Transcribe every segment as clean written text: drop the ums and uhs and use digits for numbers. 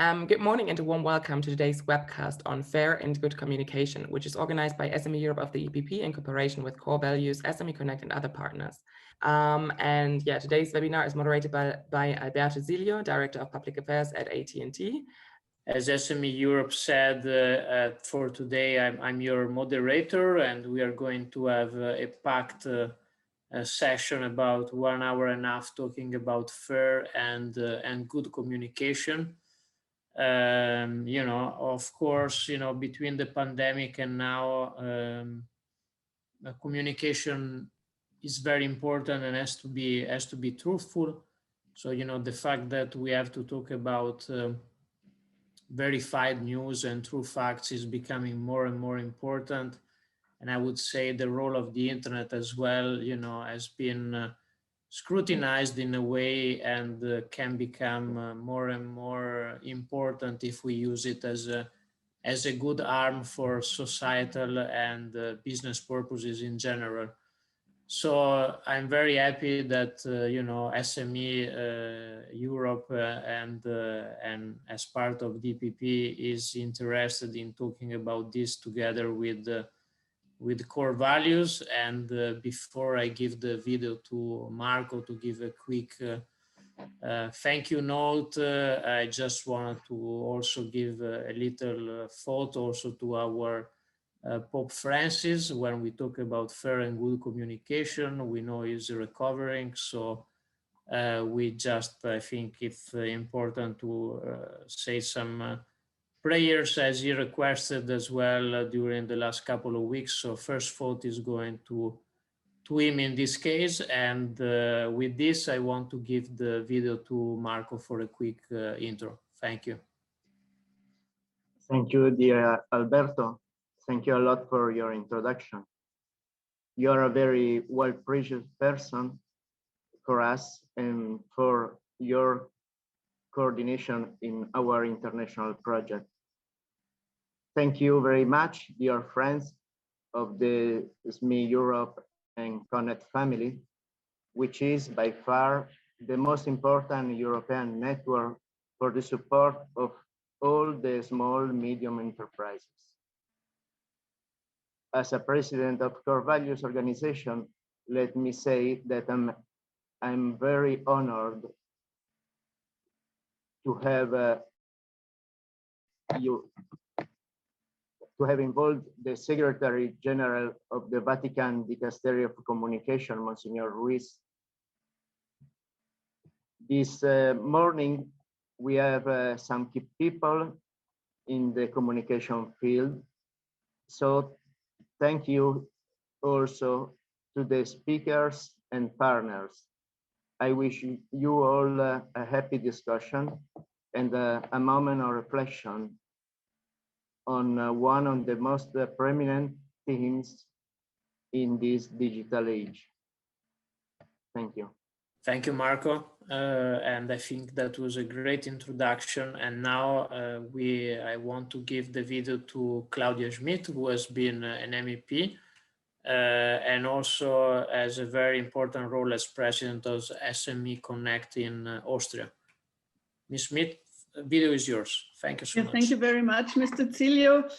Good morning and a warm welcome to today's webcast on fair and good communication, which is organized by SME Europe of the EPP in cooperation with Core Values, SME Connect and other partners. Today's webinar is moderated by Alberto Zilio, Director of Public Affairs at AT&T. As SME Europe said, for today, I'm your moderator, and we are going to have a packed session about 1 hour and a half talking about fair and good communication. Of course, between the pandemic and now, communication is very important and has to be truthful. So, the fact that we have to talk about verified news and true facts is becoming more and more important. And I would say the role of the internet as well, has been scrutinized in a way and can become more and more important if we use it as a good arm for societal and business purposes in general. So I'm very happy that SME Europe and as part of DPP is interested in talking about this together with Core Values. And before I give the video to Marco to give a quick thank you note, I just wanted to also give a little thought also to our Pope Francis. When we talk about fair and good communication, we know he's recovering. So I think it's important to say some prayers as he requested as well during the last couple of weeks. So first thought is going to him in this case. And with this, I want to give the video to Marco for a quick intro. Thank you. Thank you, dear Alberto. Thank you a lot for your introduction. You are a very well-precious person for us and for your coordination in our international project. Thank you very much, dear friends of the SME Europe and Connect family, which is by far the most important European network for the support of all the small, medium enterprises. As a president of Core Values organization, let me say that I'm very honored to have involved the Secretary General of the Vatican Dicastery of Communication, Monsignor Ruiz. This morning, we have some key people in the communication field. So thank you also to the speakers and partners. I wish you all a happy discussion and a moment of reflection on one of the most prominent themes in this digital age. Thank you. Thank you, Marco. And I think that was a great introduction. And now I want to give the video to Claudia Schmidt, who has been an MEP and also has a very important role as president of SME Connect in Austria. Ms. Schmidt, video is yours. Thank you so much. Thank you very much, Mr. Zilio.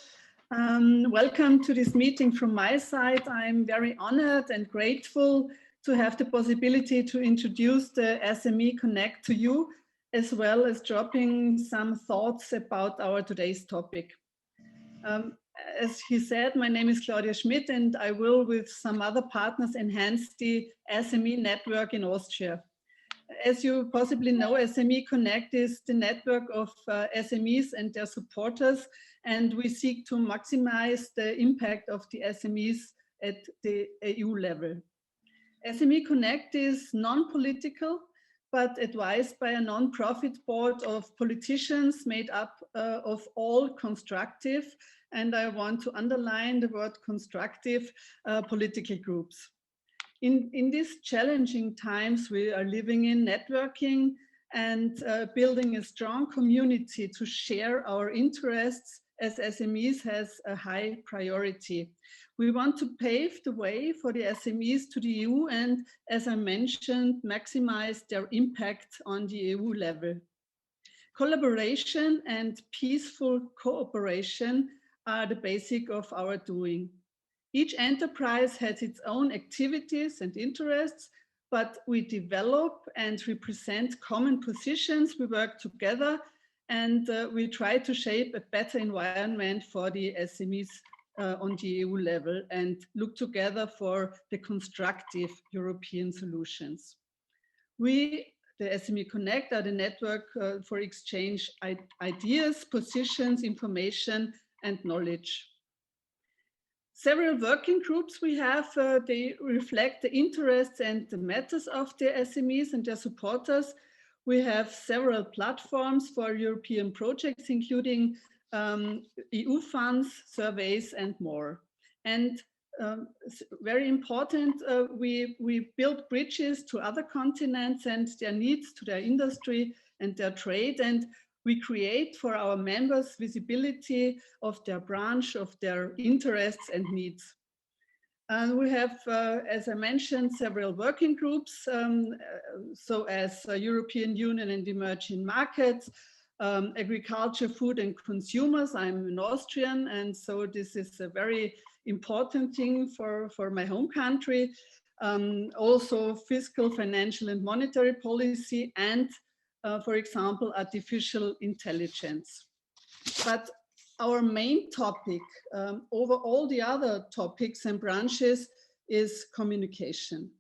Welcome to this meeting from my side. I'm very honored and grateful to have the possibility to introduce the SME Connect to you, as well as dropping some thoughts about our today's topic. As he said, my name is Claudia Schmidt, and I will, with some other partners, enhance the SME network in Austria. As you possibly know, SME Connect is the network of SMEs and their supporters, and we seek to maximize the impact of the SMEs at the EU level. SME Connect is non-political, but advised by a non-profit board of politicians made up of all constructive, and I want to underline the word constructive, political groups. In these challenging times we are living in, networking and building a strong community to share our interests as SMEs has a high priority. We want to pave the way for the SMEs to the EU and, as I mentioned, maximize their impact on the EU level. Collaboration and peaceful cooperation are the basic of our doing. Each enterprise has its own activities and interests, but we develop and represent common positions, we work together, and we try to shape a better environment for the SMEs on the EU level and look together for the constructive European solutions. We, the SME Connect, are the network for exchange ideas, positions, information, and knowledge. Several working groups we have, they reflect the interests and the matters of the SMEs and their supporters. We have several platforms for European projects, including EU funds, surveys, and more. And very important, we build bridges to other continents and their needs, to their industry and their trade. And we create for our members visibility of their branch, of their interests and needs. And we have, as I mentioned, several working groups, so as European Union and emerging markets, agriculture, food and consumers. I'm an Austrian, and so this is a very important thing for my home country. Also fiscal, financial and monetary policy, and for example, artificial intelligence. But our main topic over all the other topics and branches is communication.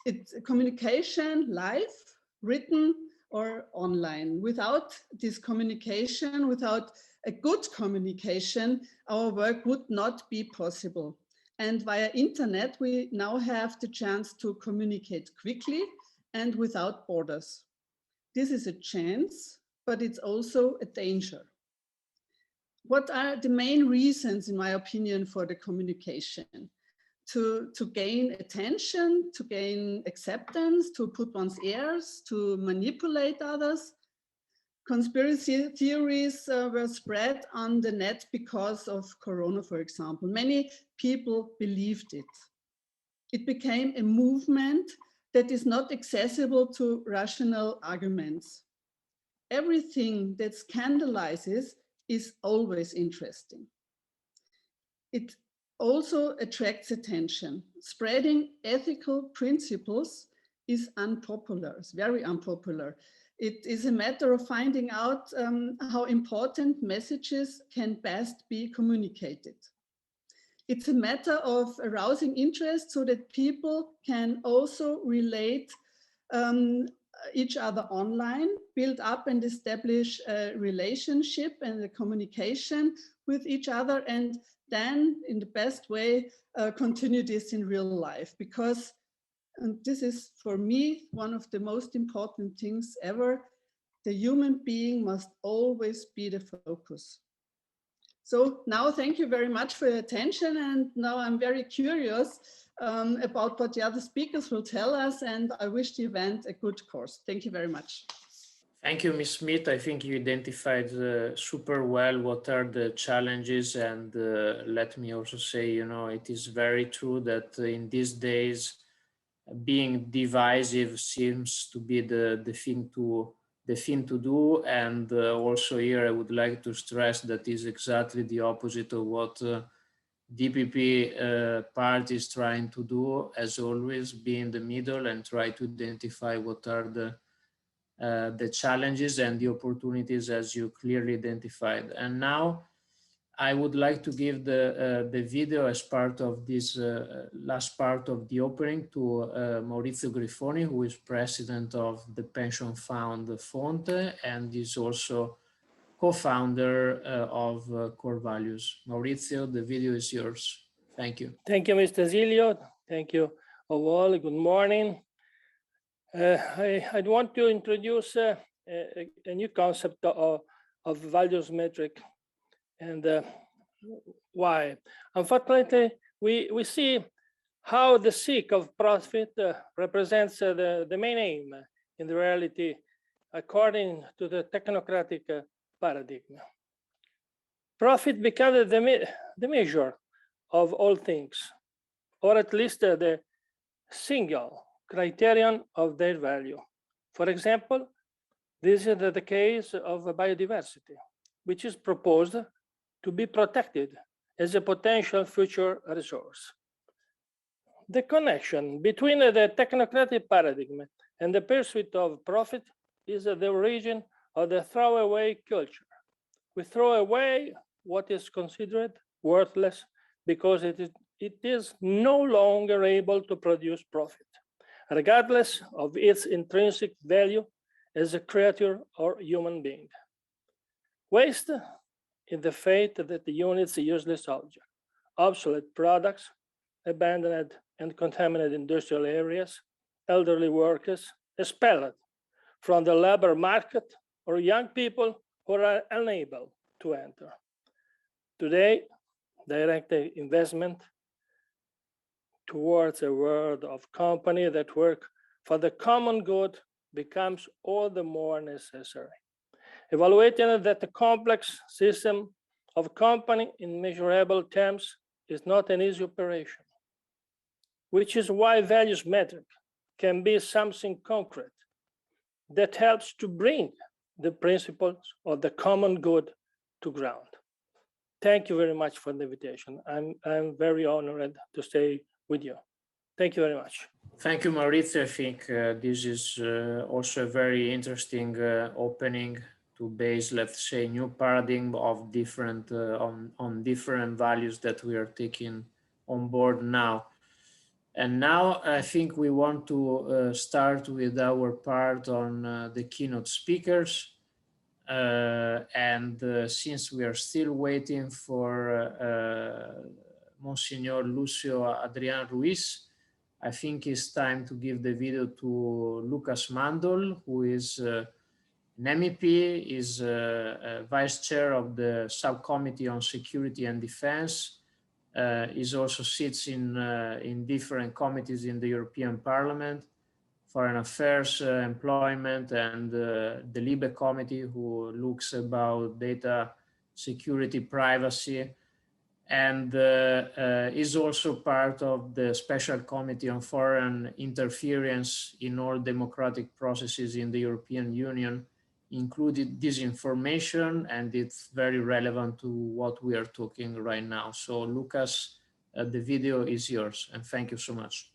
It's communication live, written or online. Without this communication, without a good communication, our work would not be possible. And via internet, we now have the chance to communicate quickly and without borders. This is a chance, but it's also a danger. What are the main reasons, in my opinion, for the communication? To gain attention, to gain acceptance, to put one's ears, to manipulate others. Conspiracy theories were spread on the net because of Corona, for example. Many people believed it. It became a movement that is not accessible to rational arguments. Everything that scandalizes is always interesting. It also attracts attention. Spreading ethical principles is unpopular, it's very unpopular. It is a matter of finding out how important messages can best be communicated. It's a matter of arousing interest so that people can also relate each other online, build up and establish a relationship and a communication with each other, and then in the best way continue this in real life. Because, and this is for me one of the most important things ever, the human being must always be the focus. So now thank you very much for your attention, and now I'm very curious about what the other speakers will tell us, and I wish the event a good course. Thank you very much. Thank you, Ms. Smith. I think you identified super well what are the challenges, and let me also say, you know, it is very true that in these days, being divisive seems to be the thing to do, and also here I would like to stress that is exactly the opposite of what DPP part is trying to do, as always, be in the middle and try to identify what are the challenges and the opportunities as you clearly identified. And now I would like to give the video as part of this last part of the opening to Maurizio Grifoni, who is president of the pension fund Fonte and is also co-founder of Core Values. Maurizio, the video is yours. Thank you. Thank you, Mr. Zilio. Thank you all. Good morning. I want to introduce a new concept of values metric. And why? Unfortunately, we see how the seek of profit represents the main aim in the reality, according to the technocratic paradigm. Profit becomes the measure of all things, or at least the single criterion of their value. For example, This is the case of biodiversity, which is proposed to be protected as a potential future resource. The connection between the technocratic paradigm and the pursuit of profit is the origin of the throwaway culture. We throw away what is considered worthless because it is no longer able to produce profit, regardless of its intrinsic value as a creature or human being. Waste is the fate that units useless objects, obsolete products, abandoned and contaminated industrial areas, elderly workers, expelled from the labor market, or young people who are unable to enter. Today, direct investment towards a world of companies that work for the common good becomes all the more necessary. Evaluating that the complex system of company in measurable terms is not an easy operation, which is why values metric can be something concrete that helps to bring the principles of the common good to ground. Thank you very much for the invitation. I'm very honored to stay with you. Thank you very much. Thank you, Maurizio. I think this is also a very interesting opening to base, let's say, new paradigm of different on different values that we are taking on board now. And now I think we want to start with our part on the keynote speakers. Since we are still waiting for Monsignor Lucio Adrian Ruiz, I think it's time to give the video to Lucas Mandol, who is an MEP, is Vice Chair of the Subcommittee on Security and Defense. He also sits in different committees in the European Parliament, Foreign Affairs, Employment, and the LIBE committee, who looks about data security, privacy, and is also part of the Special Committee on Foreign Interference in all democratic processes in the European Union, including disinformation, and it's very relevant to what we are talking right now. So Lucas, the video is yours, and thank you so much.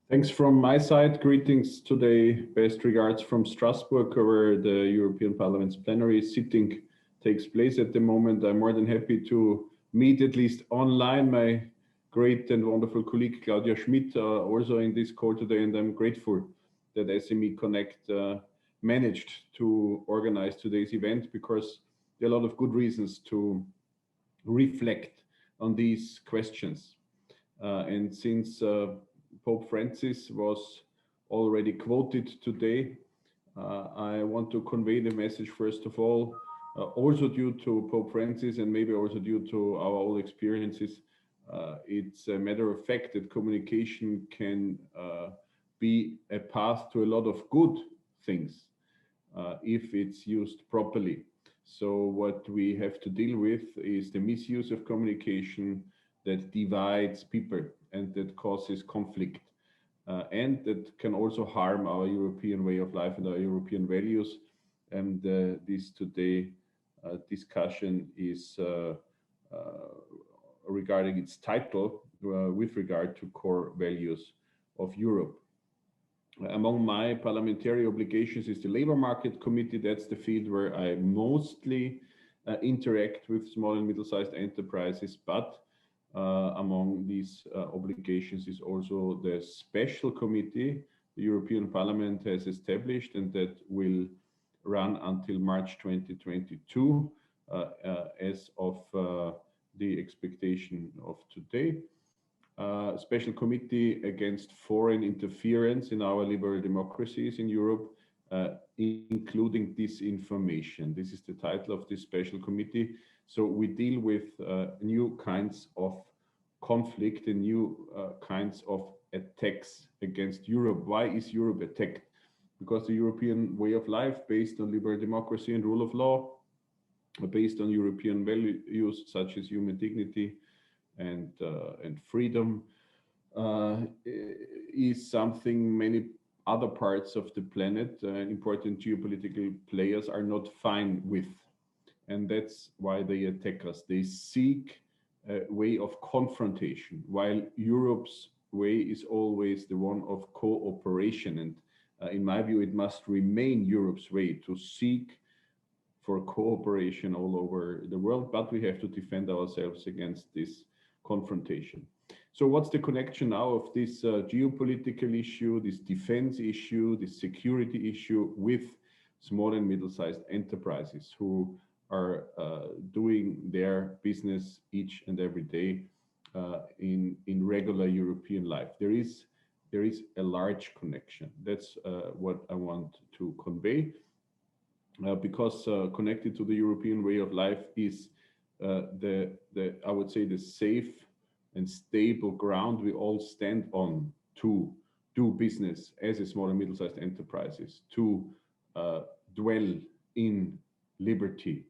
Thanks from my side. Greetings today. Best regards from Strasbourg, where the European Parliament's plenary sitting takes place at the moment. I'm more than happy to meet, at least online, my great and wonderful colleague Claudia Schmidt, also in this call today, and I'm grateful that SME Connect managed to organize today's event, because there are a lot of good reasons to reflect on these questions. And since Pope Francis was already quoted today, I want to convey the message, first of all, also due to Pope Francis and maybe also due to our own experiences. It's a matter of fact that communication can be a path to a lot of good things if it's used properly. So what we have to deal with is the misuse of communication that divides people and that causes conflict, and that can also harm our European way of life and our European values. And this today discussion is regarding its title with regard to core values of Europe. Among my parliamentary obligations is the Labor Market Committee. That's the field where I mostly interact with small and middle-sized enterprises, but among these obligations is also the special committee the European Parliament has established, and that will run until March 2022 as of the expectation of today. Special Committee against foreign interference in our liberal democracies in Europe, including disinformation. This is the title of this special committee. So we deal with new kinds of conflict and new kinds of attacks against Europe. Why is Europe attacked? Because the European way of life, based on liberal democracy and rule of law, based on European values such as human dignity and freedom, is something many other parts of the planet, important geopolitical players, are not fine with. And that's why they attack us. They seek a way of confrontation, while Europe's way is always the one of cooperation. And in my view, it must remain Europe's way to seek for cooperation all over the world, but we have to defend ourselves against this confrontation. So what's the connection now of this geopolitical issue, this defense issue, this security issue with small and middle-sized enterprises who are doing their business each and every day in regular European life? There is a large connection. That's what I want to convey, because connected to the European way of life is I would say the safe and stable ground we all stand on to do business as a small and middle-sized enterprises, to dwell in liberty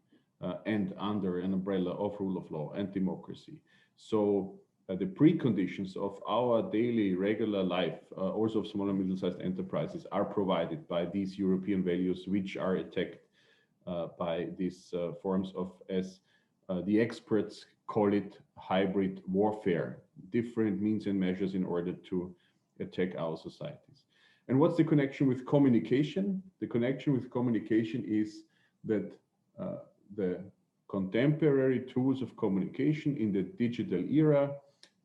and under an umbrella of rule of law and democracy. So the preconditions of our daily regular life, also of small and middle-sized enterprises, are provided by these European values, which are attacked by these forms of, as the experts call it, hybrid warfare, different means and measures in order to attack our societies. And what's the connection with communication? The connection with communication is that the contemporary tools of communication in the digital era,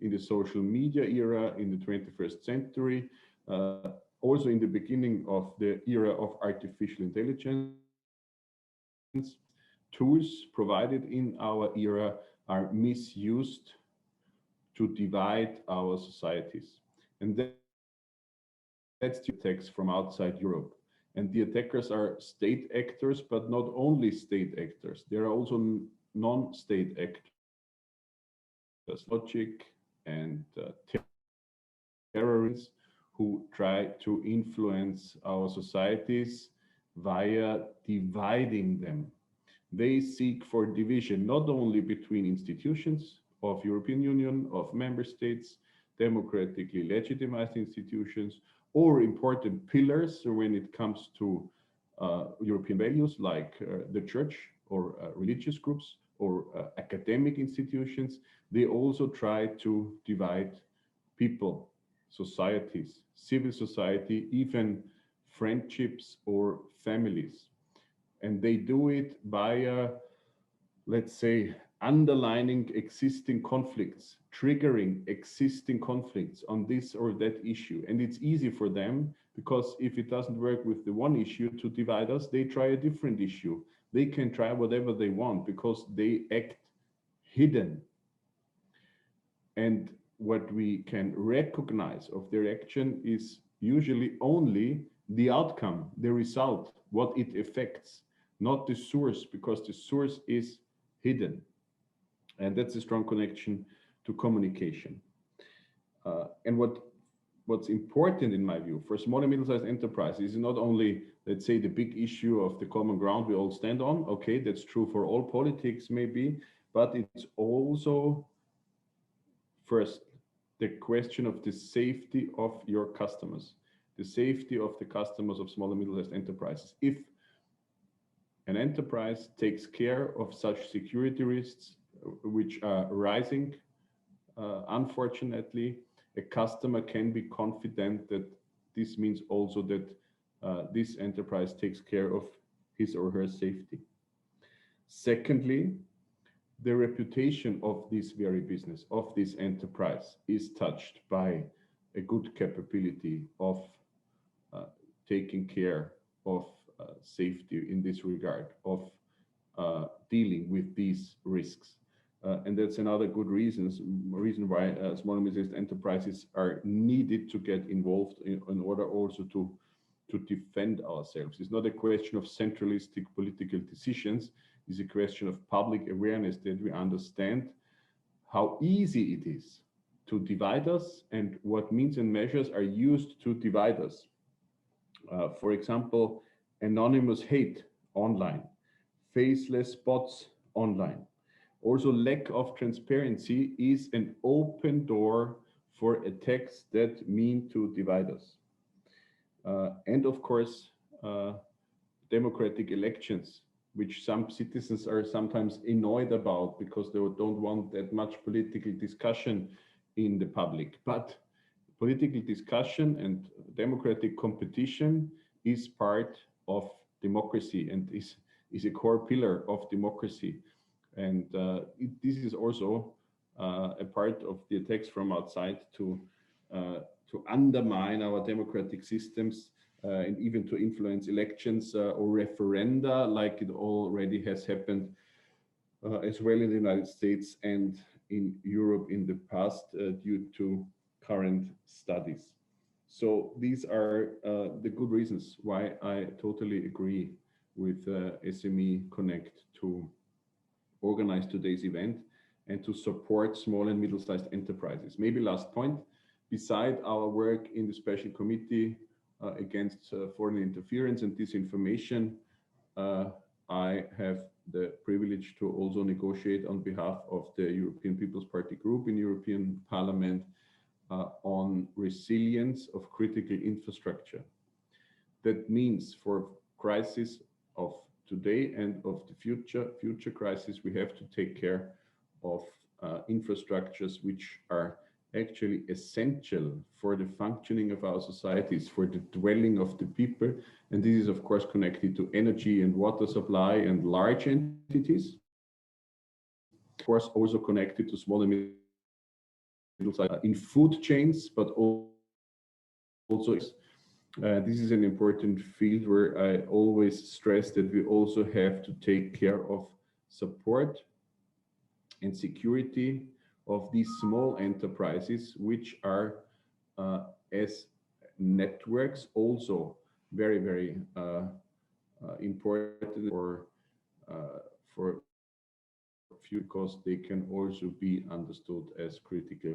in the social media era, in the 21st century, also in the beginning of the era of artificial intelligence, tools provided in our era are misused to divide our societies. And that's the attacks from outside Europe. And the attackers are state actors, but not only state actors. There are also non-state actors, logic and terrorists who try to influence our societies via dividing them. They seek for division, not only between institutions of European Union, of member states, democratically legitimized institutions, or important pillars when it comes to European values like the church or religious groups or academic institutions. They also try to divide people, societies, civil society, even friendships or families. And they do it via, let's say, underlining existing conflicts, triggering existing conflicts on this or that issue. And it's easy for them, because if it doesn't work with the one issue to divide us, they try a different issue. They can try whatever they want because they act hidden. And what we can recognize of their action is usually only the outcome, the result, what it affects, not the source, because the source is hidden. And that's a strong connection to communication. And what's important in my view for small and middle-sized enterprises is not only, let's say, the big issue of the common ground we all stand on. Okay, that's true for all politics maybe, but it's also first the question of the safety of your customers, the safety of the customers of small and middle-sized enterprises. If an enterprise takes care of such security risks, which are rising, unfortunately, a customer can be confident that this means also that this enterprise takes care of his or her safety. Secondly, the reputation of this very business, of this enterprise, is touched by a good capability of taking care of safety in this regard, of dealing with these risks. And that's another good reason why small and medium-sized enterprises are needed to get involved in order also to defend ourselves. It's not a question of centralistic political decisions. It's a question of public awareness, that we understand how easy it is to divide us and what means and measures are used to divide us. For example, anonymous hate online, faceless bots online. Also, lack of transparency is an open door for attacks that mean to divide us. and of course, democratic elections, which some citizens are sometimes annoyed about because they don't want that much political discussion in the public. But political discussion and democratic competition is part of democracy and is a core pillar of democracy. And this is also a part of the attacks from outside to undermine our democratic systems and even to influence elections or referenda, like it already has happened as well in the United States and in Europe in the past due to current studies. So these are the good reasons why I totally agree with SME Connect to organize today's event and to support small and middle-sized enterprises. Maybe last point, beside our work in the Special Committee against foreign interference and disinformation, I have the privilege to also negotiate on behalf of the European People's Party group in European Parliament on resilience of critical infrastructure. That means for crisis of today and of the future crisis, we have to take care of infrastructures which are actually essential for the functioning of our societies, for the dwelling of the people. And this is of course connected to energy and water supply and large entities. Of course, also connected to small and middle-sized in food chains, but also this is an important field where I always stress that we also have to take care of support and security of these small enterprises, which are as networks also very, very important for few, because they can also be understood as critical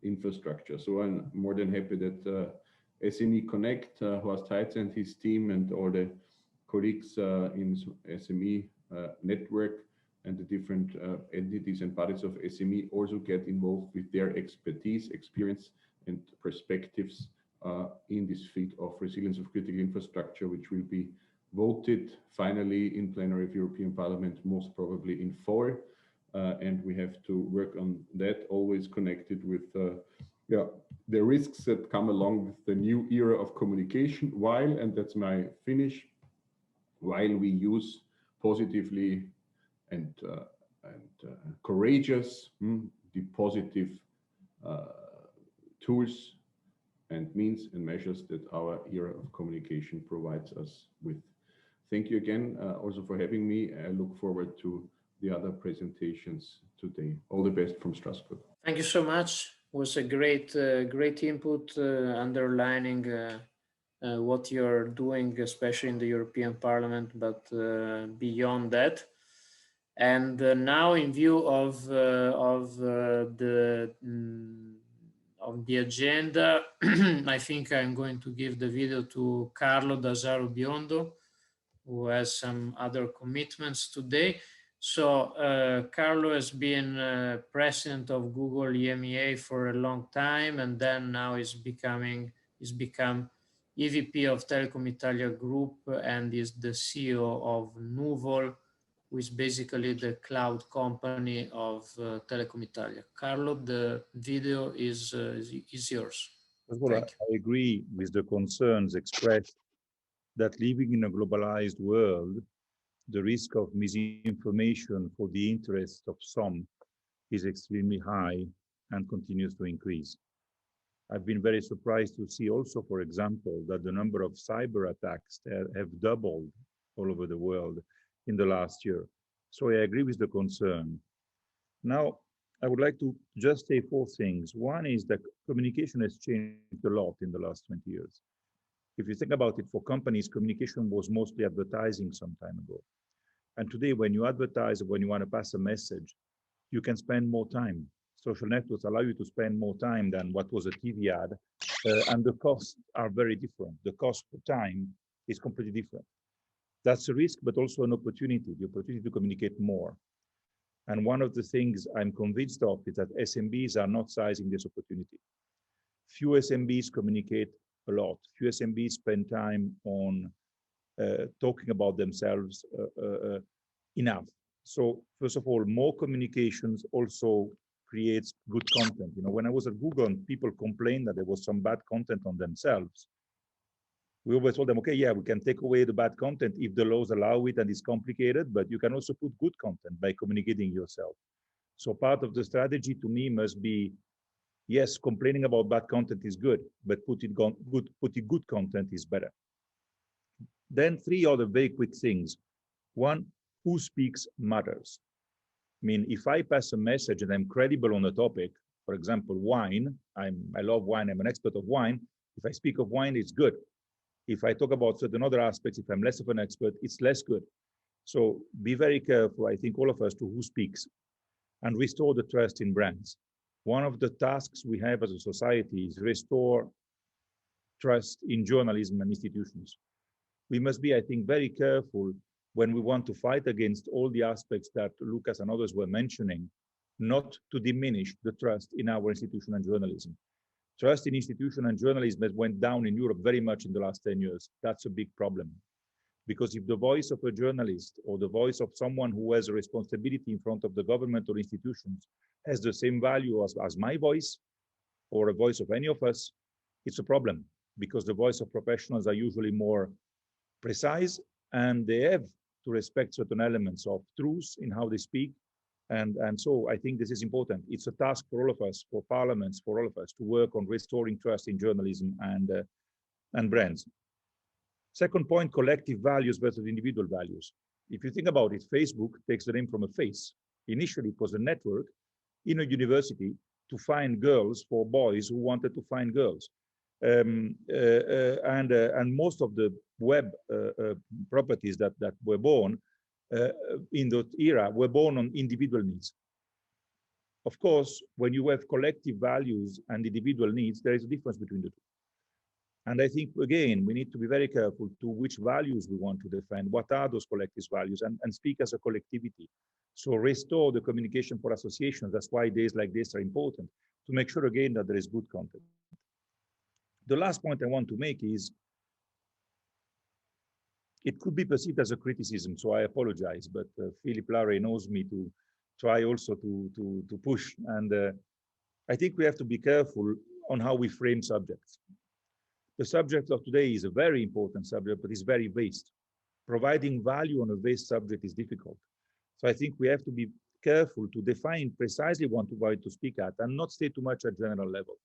infrastructure. So I'm more than happy that SME Connect, Horst Heitz and his team and all the colleagues in SME network and the different entities and bodies of SME also get involved with their expertise, experience and perspectives in this field of resilience of critical infrastructure, which will be voted finally in plenary of European Parliament, most probably in fall. And we have to work on that, always connected with the risks that come along with the new era of communication, while, and that's my finish, while we use positively and courageous the positive tools and means and measures that our era of communication provides us with. Thank you again also for having me. I look forward to the other presentations today. All the best from Strasbourg. Thank you so much. It was a great input underlining what you're doing, especially in the European Parliament, but beyond that. And now, in view of the agenda, I think I'm going to give the video to Carlo D'Asaro Biondo, who has some other commitments today. So Carlo has been president of Google EMEA for a long time, and then now he's become EVP of Telecom Italia Group and is the CEO of Nuvol, who is basically the cloud company of Telecom Italia. Carlo, the video is yours. Well, I agree with the concerns expressed that living in a globalized world, the risk of misinformation for the interest of some is extremely high and continues to increase. I've been very surprised to see also, for example, that the number of cyber attacks have doubled all over the world in the last year. So I agree with the concern. Now, I would like to just say four things. One is that communication has changed a lot in the last 20 years. If you think about it, for companies, communication was mostly advertising some time ago. And today, when you advertise, when you want to pass a message, you can spend more time. Social networks allow you to spend more time than what was a TV ad, and the costs are very different. The cost per time is completely different. That's a risk, but also an opportunity, the opportunity to communicate more. And one of the things I'm convinced of is that SMBs are not seizing this opportunity. Few SMBs communicate a lot. Few SMBs spend time on talking about themselves enough. So first of all, more communications also creates good content. You know, when I was at Google and people complained that there was some bad content on themselves, we always told them, okay, yeah, we can take away the bad content if the laws allow it and it's complicated, but you can also put good content by communicating yourself. So part of the strategy to me must be, yes, complaining about bad content is good, but putting good content is better. Then 3 other very quick things. One, who speaks matters. I mean, if I pass a message and I'm credible on a topic, for example, wine, I love wine, I'm an expert of wine. If I speak of wine, it's good. If I talk about certain other aspects, if I'm less of an expert, it's less good. So be very careful, I think all of us, to who speaks and restore the trust in brands. One of the tasks we have as a society is restore trust in journalism and institutions. We must be, I think, very careful when we want to fight against all the aspects that Lucas and others were mentioning, not to diminish the trust in our institution and journalism. Trust in institution and journalism has went down in Europe very much in the last 10 years. That's a big problem. Because if the voice of a journalist or the voice of someone who has a responsibility in front of the government or institutions has the same value as my voice or a voice of any of us, it's a problem, because the voice of professionals are usually more precise and they have to respect certain elements of truth in how they speak. And so I think this is important. It's a task for all of us, for parliaments, for all of us, to work on restoring trust in journalism and brands. Second point, collective values versus individual values. If you think about it, Facebook takes the name from a face. Initially, it was a network in a university to find girls for boys who wanted to find girls. And most of the web properties that were born in that era were born on individual needs. Of course, when you have collective values and individual needs, there is a difference between the two. And I think, again, we need to be very careful to which values we want to defend, what are those collective values, and speak as a collectivity. So restore the communication for associations. That's why days like this are important, to make sure, again, that there is good content. The last point I want to make is, it could be perceived as a criticism, so I apologize, but Philip Larrey knows me to try also to push. And I think we have to be careful on how we frame subjects. The subject of today is a very important subject, but it's very vast. Providing value on a vast subject is difficult. So I think we have to be careful to define precisely what to speak at and not stay too much at general level.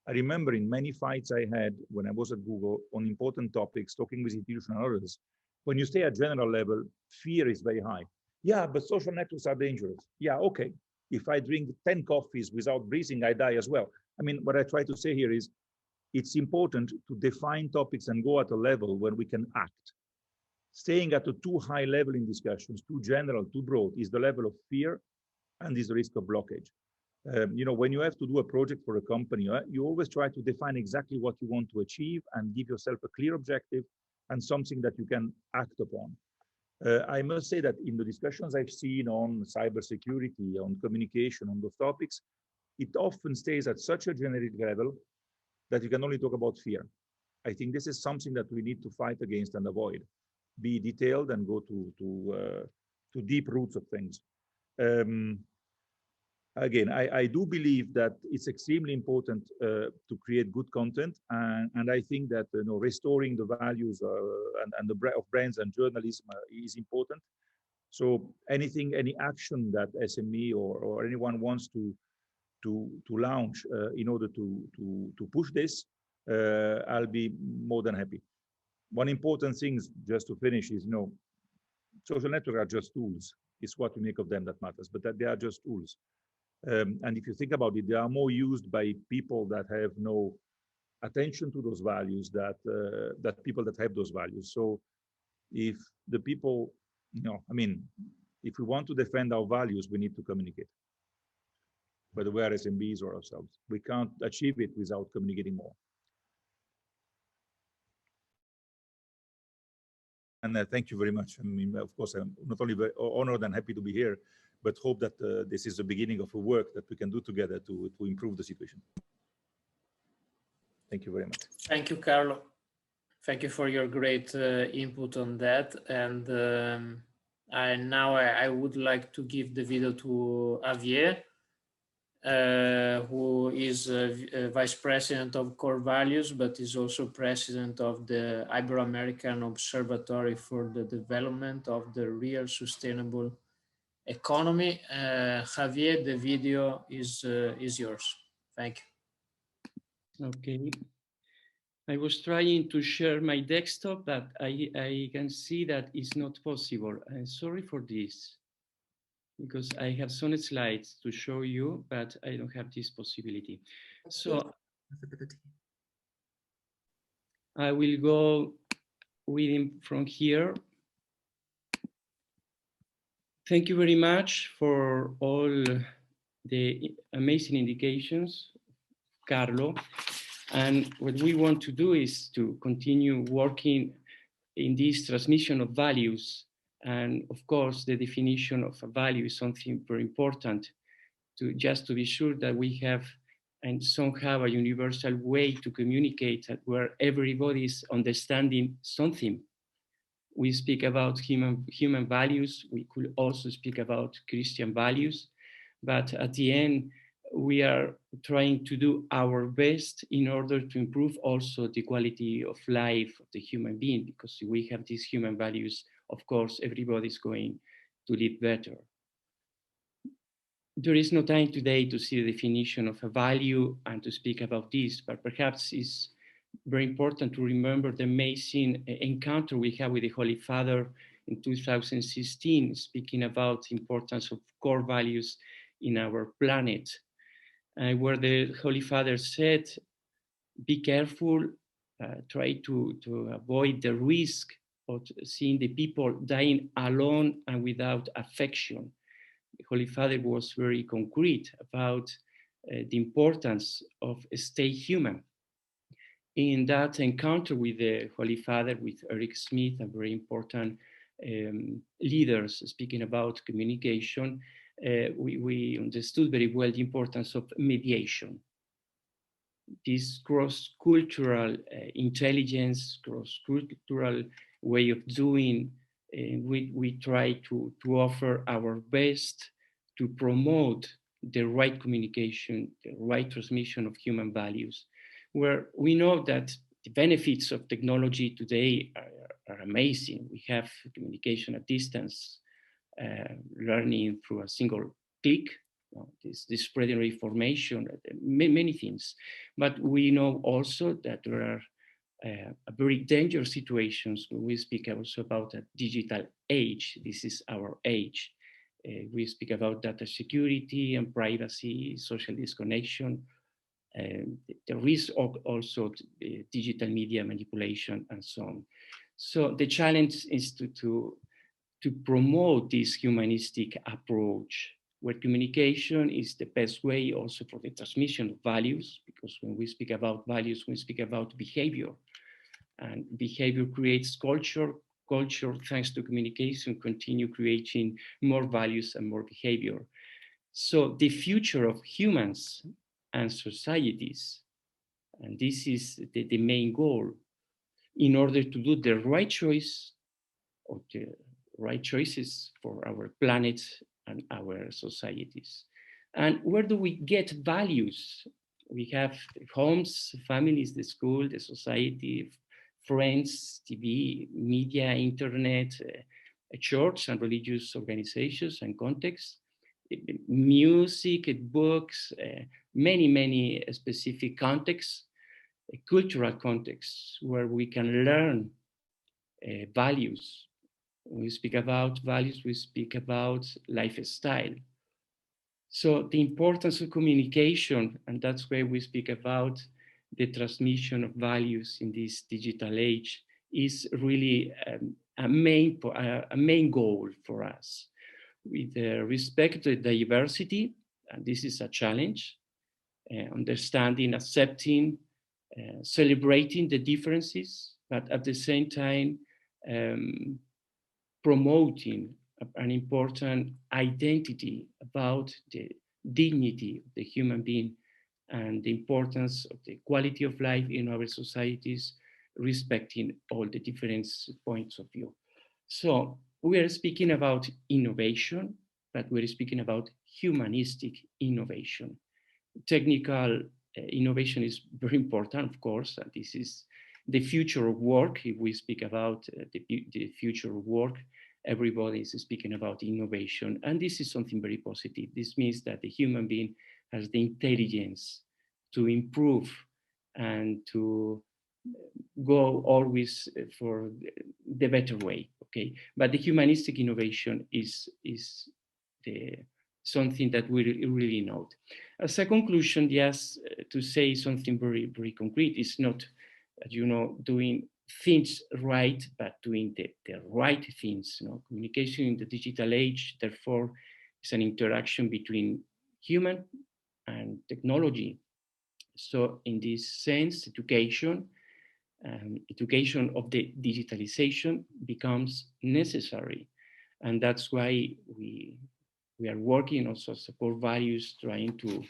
I remember in many fights I had when I was at Google on important topics, talking with institutions and others, when you stay at general level, fear is very high. Yeah, but social networks are dangerous. Yeah, okay. If I drink 10 coffees without breathing, I die as well. I mean, what I try to say here is, it's important to define topics and go at a level where we can act. Staying at a too high level in discussions, too general, too broad, is the level of fear and is the risk of blockage. You know, when you have to do a project for a company, you always try to define exactly what you want to achieve and give yourself a clear objective and something that you can act upon. I must say that in the discussions I've seen on cybersecurity, on communication, on those topics, it often stays at such a generic level that you can only talk about fear. I think this is something that we need to fight against and avoid. Be detailed and go to deep roots of things. Again, I do believe that it's extremely important to create good content, and I think that restoring the values and the of brands and journalism is important. So any action that SME or anyone wants to launch in order to push this, I'll be more than happy. One important thing, just to finish, is social networks are just tools. It's what we make of them that matters, but that they are just tools. And if you think about it, they are more used by people that have no attention to those values that people that have those values. So if the people, if we want to defend our values, we need to communicate, whether we are SMBs or ourselves. We can't achieve it without communicating more. And thank you very much. I mean, of course, I'm not only very honored and happy to be here, but hope that this is the beginning of a work that we can do together to improve the situation. Thank you very much. Thank you, Carlo. Thank you for your great input on that. And I would like to give the video to Javier, who is Vice President of Core Values, but is also President of the Ibero-American Observatory for the Development of the Real Sustainable Economy. Javier, the video is yours. Thank you. Okay. I was trying to share my desktop, but I can see that it's not possible. I'm sorry for this, because I have some slides to show you, but I don't have this possibility. So I will go reading from here. Thank you very much for all the amazing indications, Carlo. And what we want to do is to continue working in this transmission of values. And of course, the definition of a value is something very important just to be sure that we have and somehow a universal way to communicate where everybody is understanding something. We speak about human values. We could also speak about Christian values, but at the end, we are trying to do our best in order to improve also the quality of life of the human being, because if we have these human values, of course, everybody's going to live better. There is no time today to see the definition of a value and to speak about this, but perhaps it's very important to remember the amazing encounter we had with the Holy Father in 2016, speaking about the importance of core values in our planet, where the Holy Father said, be careful, try to avoid the risk of seeing the people dying alone and without affection. The Holy Father was very concrete about the importance of stay human. In that encounter with the Holy Father, with Eric Smith, a very important leaders speaking about communication, we understood very well the importance of mediation. This cross-cultural intelligence, cross-cultural way of doing, we try to offer our best to promote the right communication, the right transmission of human values, where we know that the benefits of technology today are amazing. We have communication at distance, learning through a single click, this spreading information, many things. But we know also that there are very dangerous situations when we speak also about a digital age. This is our age. We speak about data security and privacy, social disconnection. There is also digital media manipulation and so on. So the challenge is to promote this humanistic approach, where communication is the best way also for the transmission of values, because when we speak about values, we speak about behavior. And behavior creates culture. Culture, thanks to communication, continue creating more values and more behavior. So the future of humans and societies, and this is the main goal, in order to do the right choice, or the right choices for our planet and our societies. And where do we get values? We have homes, families, the school, the society, friends, TV, media, internet, church and religious organizations and contexts, music, books, many specific contexts, cultural contexts where we can learn values. When we speak about values, we speak about lifestyle. So the importance of communication, and that's why we speak about the transmission of values in this digital age, is really a main goal for us. With respect to diversity, and this is a challenge, understanding, accepting, celebrating the differences, but at the same time, promoting an important identity about the dignity of the human being and the importance of the quality of life in our societies, respecting all the different points of view. So we are speaking about innovation, but we're speaking about humanistic innovation. Technical innovation is very important, of course, and this is the future of work. If we speak about the future of work, everybody is speaking about innovation, and this is something very positive. This means that the human being has the intelligence to improve and to go always for the better way, okay? But the humanistic innovation is something that we really note. As a conclusion, yes, to say something very, very concrete, is not, doing things right, but doing the right things. Communication in the digital age, therefore, is an interaction between human and technology. So in this sense, education of the digitalization becomes necessary. And that's why we are working also as core values, trying to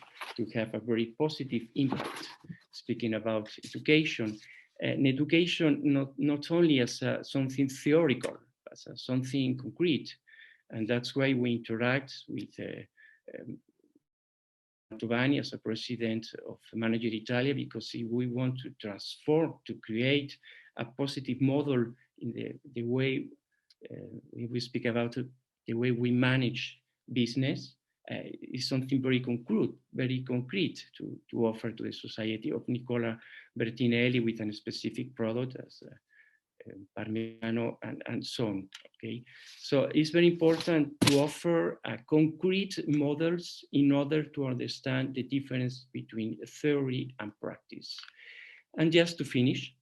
have a very positive impact, speaking about education. And education not only as something theoretical, as something concrete. And that's why we interact with Giovanni as a president of Manager Italia, because we want to transform, to create a positive model in the way we speak about it, the way we manage business is something very concrete to offer to the society of Nicola Bertinelli with a specific product as Parmigiano and so on. Okay, so it's very important to offer concrete models in order to understand the difference between theory and practice. And just to finish,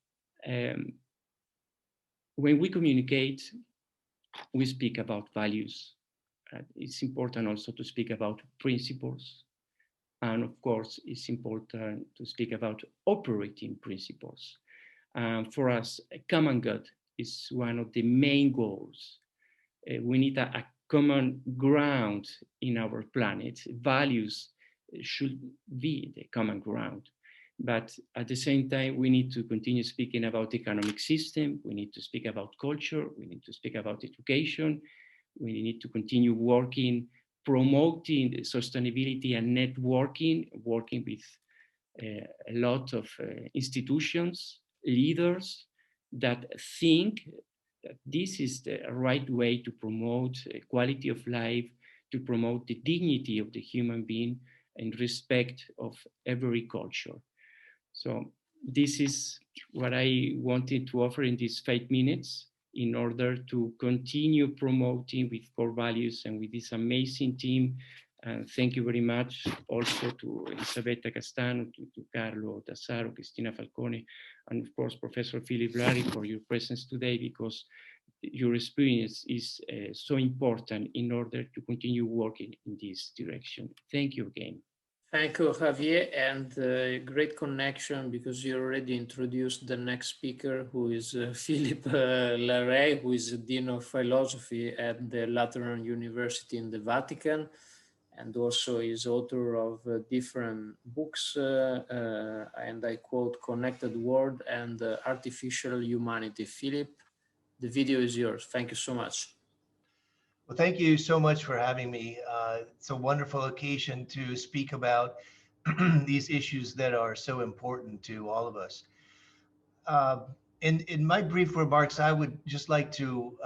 when we communicate, we speak about values. It's important also to speak about principles. And of course, it's important to speak about operating principles. For us, a common good is one of the main goals. We need a common ground in our planet. Values should be the common ground. But at the same time, we need to continue speaking about economic system. We need to speak about culture. We need to speak about education. We need to continue working, promoting sustainability and networking, working with a lot of institutions, leaders that think that this is the right way to promote quality of life, to promote the dignity of the human being and respect of every culture. So this is what I wanted to offer in these 5 minutes in order to continue promoting with core values and with this amazing team. And thank you very much also to Elisabetta Castano, to Carlo Tassaro, Cristina Falcone, and of course, Professor Philip Larry for your presence today, because your experience is so important in order to continue working in this direction. Thank you again. Thank you, Javier, and great connection, because you already introduced the next speaker, who is Philippe Larrey, who is the Dean of Philosophy at the Lateran University in the Vatican, and also is author of different books, and I quote, Connected World and Artificial Humanity. Philippe, the video is yours. Thank you so much. Well, thank you so much for having me. It's a wonderful occasion to speak about these issues that are so important to all of us. In my brief remarks, I would just like to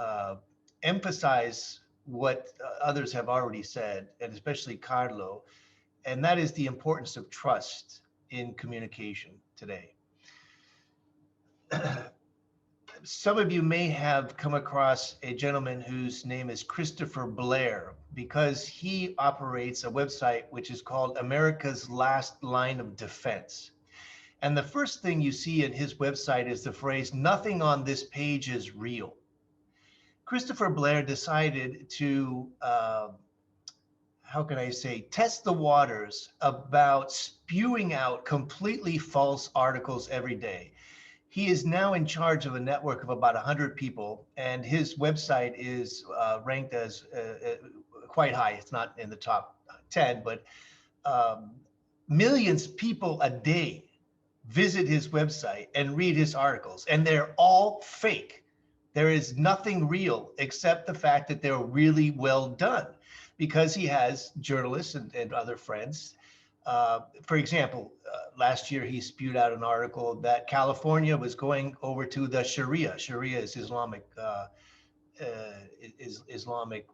emphasize what others have already said, and especially Carlo, and that is the importance of trust in communication today. Some of you may have come across a gentleman whose name is Christopher Blair, because he operates a website which is called America's Last Line of Defense. And the first thing you see in his website is the phrase, "Nothing on this page is real." Christopher Blair decided to, how can I say, test the waters about spewing out completely false articles every day. He is now in charge of a network of about 100 people, and his website is ranked as quite high. It's not in the top 10, but millions of people a day visit his website and read his articles, and they're all fake. There is nothing real except the fact that they're really well done, because he has journalists and other friends. For example, last year he spewed out an article that California was going over to the Sharia. Sharia is Islamic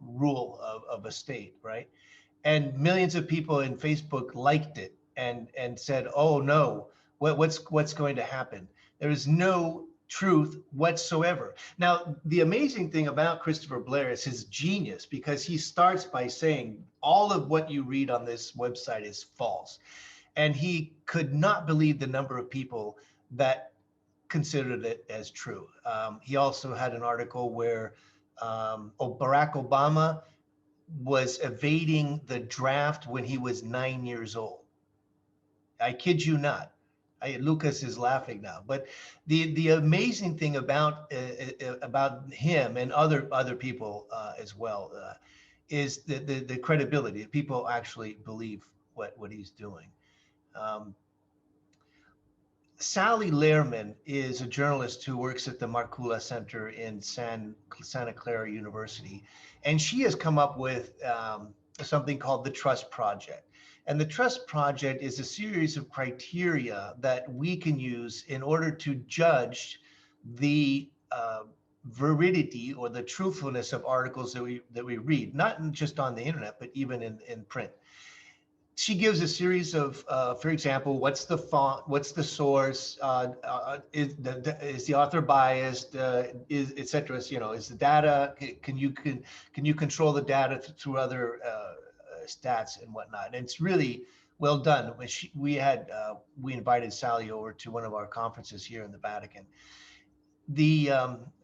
rule of a state, right? And millions of people in Facebook liked it and said, "Oh no, what's going to happen?" There is no truth whatsoever. Now, the amazing thing about Christopher Blair is his genius, because he starts by saying all of what you read on this website is false. And he could not believe the number of people that considered it as true. He also had an article where Barack Obama was evading the draft when he was 9 years old. I kid you not. Lucas is laughing now, but the amazing thing about him and other people as well is the credibility. People actually believe what he's doing. Sally Lehrman is a journalist who works at the Marcula Center in Santa Clara University, and she has come up with something called the Trust Project. And the Trust Project is a series of criteria that we can use in order to judge the validity or the truthfulness of articles that we read, not just on the internet, but even in print. She gives a series of, for example, what's the font, what's the source, is the author biased, is et cetera. You know, is the data, can you control the data through other stats and whatnot? And it's really well done. We invited Sally over to one of our conferences here in the Vatican.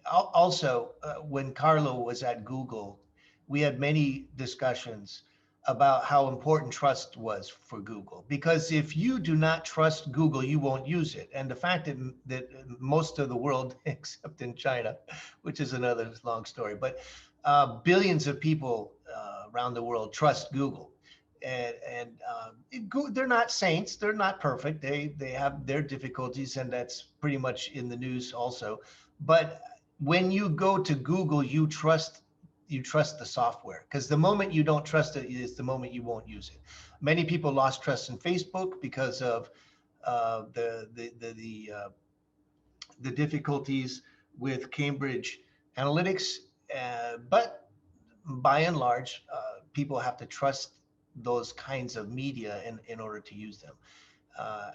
Also, when Carlo was at Google, we had many discussions about how important trust was for Google, because if you do not trust Google, you won't use it. And the fact that most of the world, except in China, which is another long story, but billions of people around the world trust Google. And they're not saints, they're not perfect, they have their difficulties, and that's pretty much in the news also. But when you go to Google, you trust the software, because the moment you don't trust it is the moment you won't use it. Many people lost trust in Facebook because of the difficulties with Cambridge Analytics, but by and large, people have to trust those kinds of media in order to use them.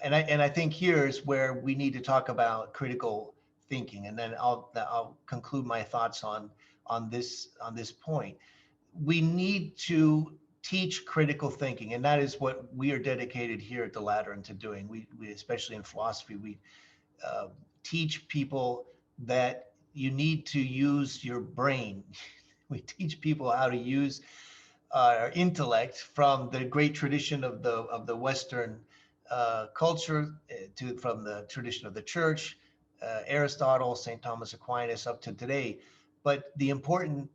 And I think here's where we need to talk about critical thinking, and then I'll conclude my thoughts on this point. We need to teach critical thinking, and that is what we are dedicated here at the Lateran to doing. We especially in philosophy, we teach people that you need to use your brain. We teach people how to use our intellect from the great tradition of the Western culture from the tradition of the church, Aristotle, St. Thomas Aquinas, up to today. But the important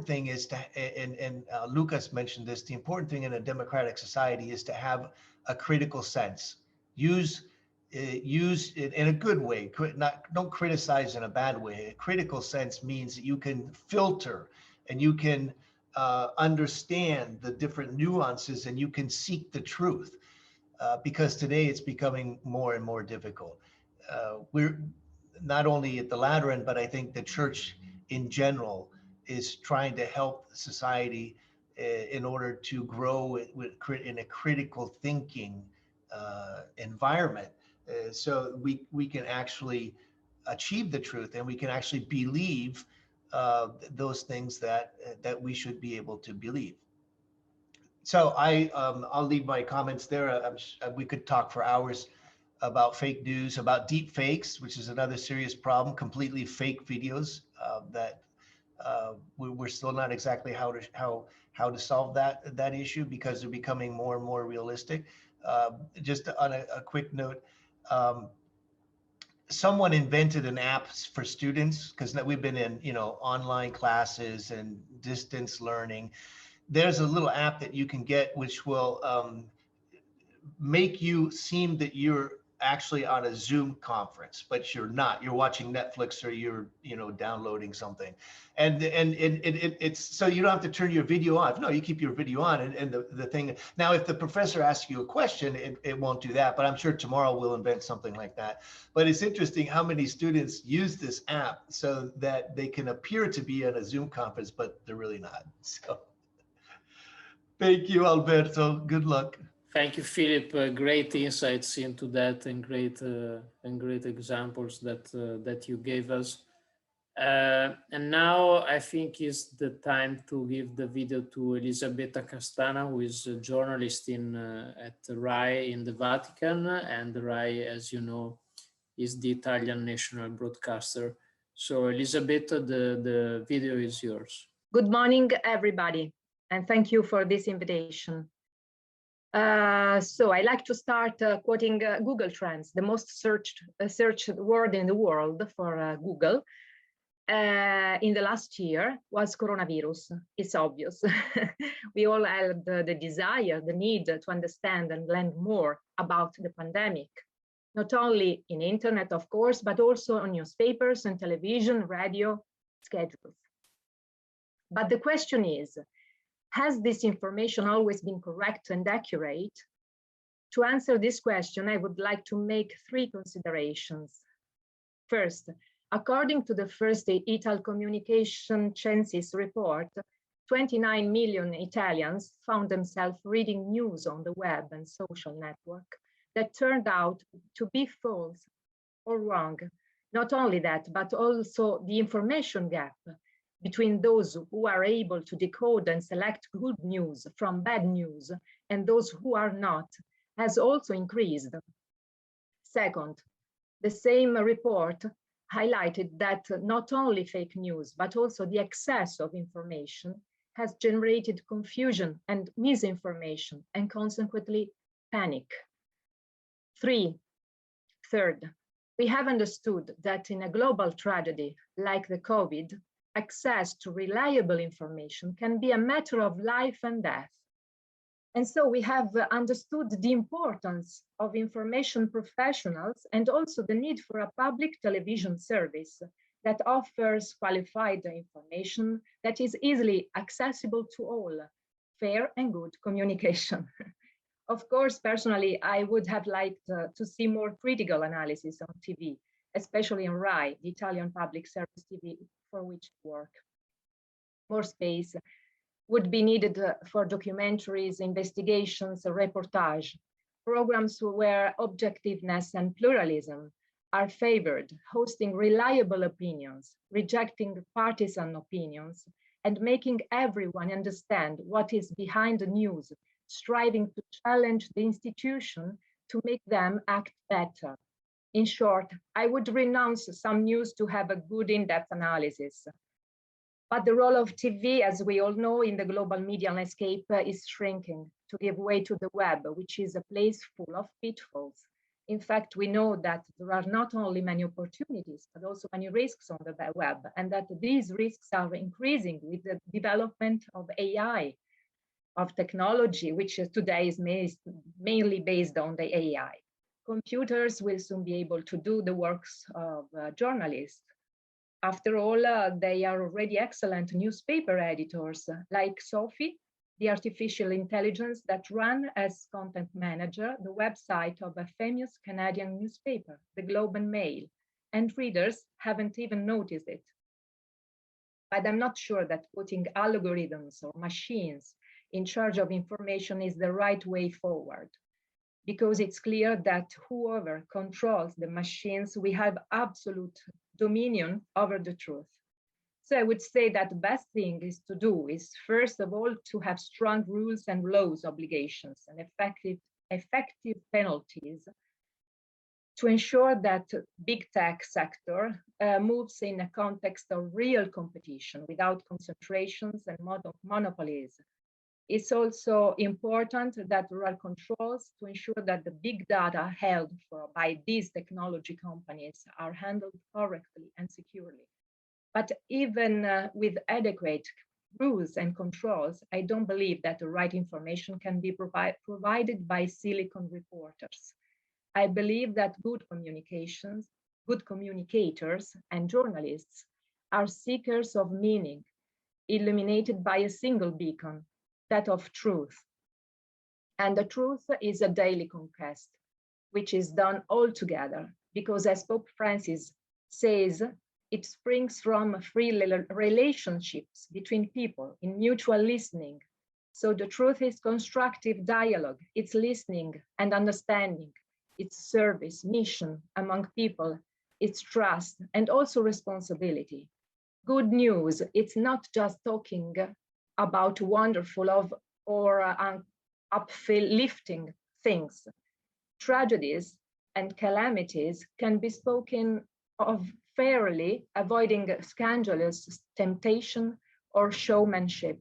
thing is to, and Lucas mentioned this, the important thing in a democratic society is to have a critical sense. Use it in a good way. Don't criticize in a bad way. A critical sense means that you can filter and you can understand the different nuances, and you can seek the truth, because today it's becoming more and more difficult. We're not only at the Lateran, but I think the church in general is trying to help society in order to grow in a critical thinking environment, so we can actually achieve the truth, and we can actually believe those things that we should be able to believe. So I'll leave my comments there. We could talk for hours about fake news, about deep fakes, which is another serious problem. Completely fake videos that we're still not exactly how to solve that issue, because they're becoming more and more realistic. Just on a quick note. Someone invented an app for students, because we've been in online classes and distance learning. There's a little app that you can get which will make you seem that you're actually on a Zoom conference, but you're not. You're watching Netflix or you're, you know, downloading something, and it's so you don't have to turn your video off. No, you keep your video on, and the thing. Now, if the professor asks you a question, it won't do that. But I'm sure tomorrow we'll invent something like that. But it's interesting how many students use this app so that they can appear to be in a Zoom conference, but they're really not. So, thank you, Alberto. Good luck. Thank you, Philip. Great insights into that, and great examples that you gave us. And now I think is the time to give the video to Elisabetta Castana, who is a journalist at RAI in the Vatican, and RAI, as you know, is the Italian national broadcaster. So Elisabetta, the video is yours. Good morning, everybody, and thank you for this invitation. So I like to start quoting Google Trends, the most searched word in the world for Google in the last year was coronavirus. It's obvious. We all had the desire, the need to understand and learn more about the pandemic, not only in internet, of course, but also on newspapers and television, radio, schedules. But the question is, has this information always been correct and accurate? To answer this question, I would like to make 3 considerations. First, according to the first Ital Communication Census report, 29 million Italians found themselves reading news on the web and social network that turned out to be false or wrong. Not only that, but also the information gap between those who are able to decode and select good news from bad news and those who are not has also increased. Second, the same report highlighted that not only fake news, but also the excess of information has generated confusion and misinformation and consequently panic. Third, we have understood that in a global tragedy like the COVID, access to reliable information can be a matter of life and death. And so we have understood the importance of information professionals and also the need for a public television service that offers qualified information that is easily accessible to all, fair and good communication. Of course, personally, I would have liked to see more critical analysis on TV, especially on RAI, the Italian public service TV for which I work. More space would be needed for documentaries, investigations, reportage, programs where objectiveness and pluralism are favored, hosting reliable opinions, rejecting partisan opinions, and making everyone understand what is behind the news, striving to challenge the institution to make them act better. In short, I would renounce some news to have a good in-depth analysis. But the role of TV, as we all know, in the global media landscape is shrinking to give way to the web, which is a place full of pitfalls. In fact, we know that there are not only many opportunities, but also many risks on the web, and that these risks are increasing with the development of AI, of technology, which today is mainly based on the AI. Computers will soon be able to do the works of journalists. After all, they are already excellent newspaper editors, like Sophie, the artificial intelligence that ran as content manager the website of a famous Canadian newspaper, the Globe and Mail, and readers haven't even noticed it. But I'm not sure that putting algorithms or machines in charge of information is the right way forward, because it's clear that whoever controls the machines, we have absolute dominion over the truth. So I would say that the best thing is to do is, first of all, to have strong rules and laws, obligations, and effective penalties to ensure that big tech sector moves in a context of real competition without concentrations and monopolies. It's also important that there are controls to ensure that the big data held by these technology companies are handled correctly and securely. But even with adequate rules and controls, I don't believe that the right information can be provided by silicon reporters. I believe that good communicators and journalists are seekers of meaning, illuminated by a single beacon, that of truth. And the truth is a daily conquest, which is done all together, because as Pope Francis says, it springs from free relationships between people in mutual listening. So the truth is constructive dialogue, it's listening and understanding, it's service, mission among people, it's trust, and also responsibility. Good news, it's not just talking about wonderful or uplifting things. Tragedies and calamities can be spoken of fairly, avoiding scandalous temptation or showmanship.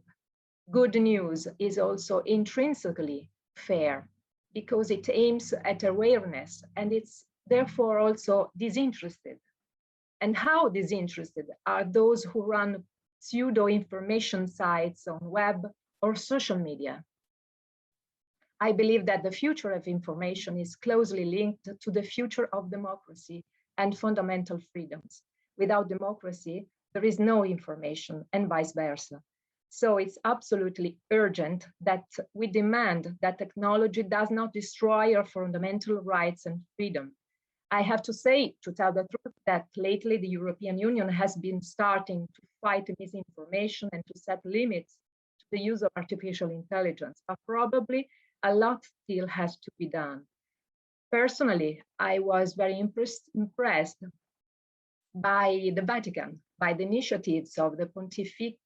Good news is also intrinsically fair because it aims at awareness, and it's therefore also disinterested. And how disinterested are those who run pseudo information sites on web or social media? I believe that the future of information is closely linked to the future of democracy and fundamental freedoms. Without democracy, there is no information, and vice versa. So it's absolutely urgent that we demand that technology does not destroy our fundamental rights and freedom. I have to say, to tell the truth, that lately the European Union has been starting to fight misinformation and to set limits to the use of artificial intelligence, but probably a lot still has to be done. Personally, I was very impressed by the Vatican, by the initiatives of the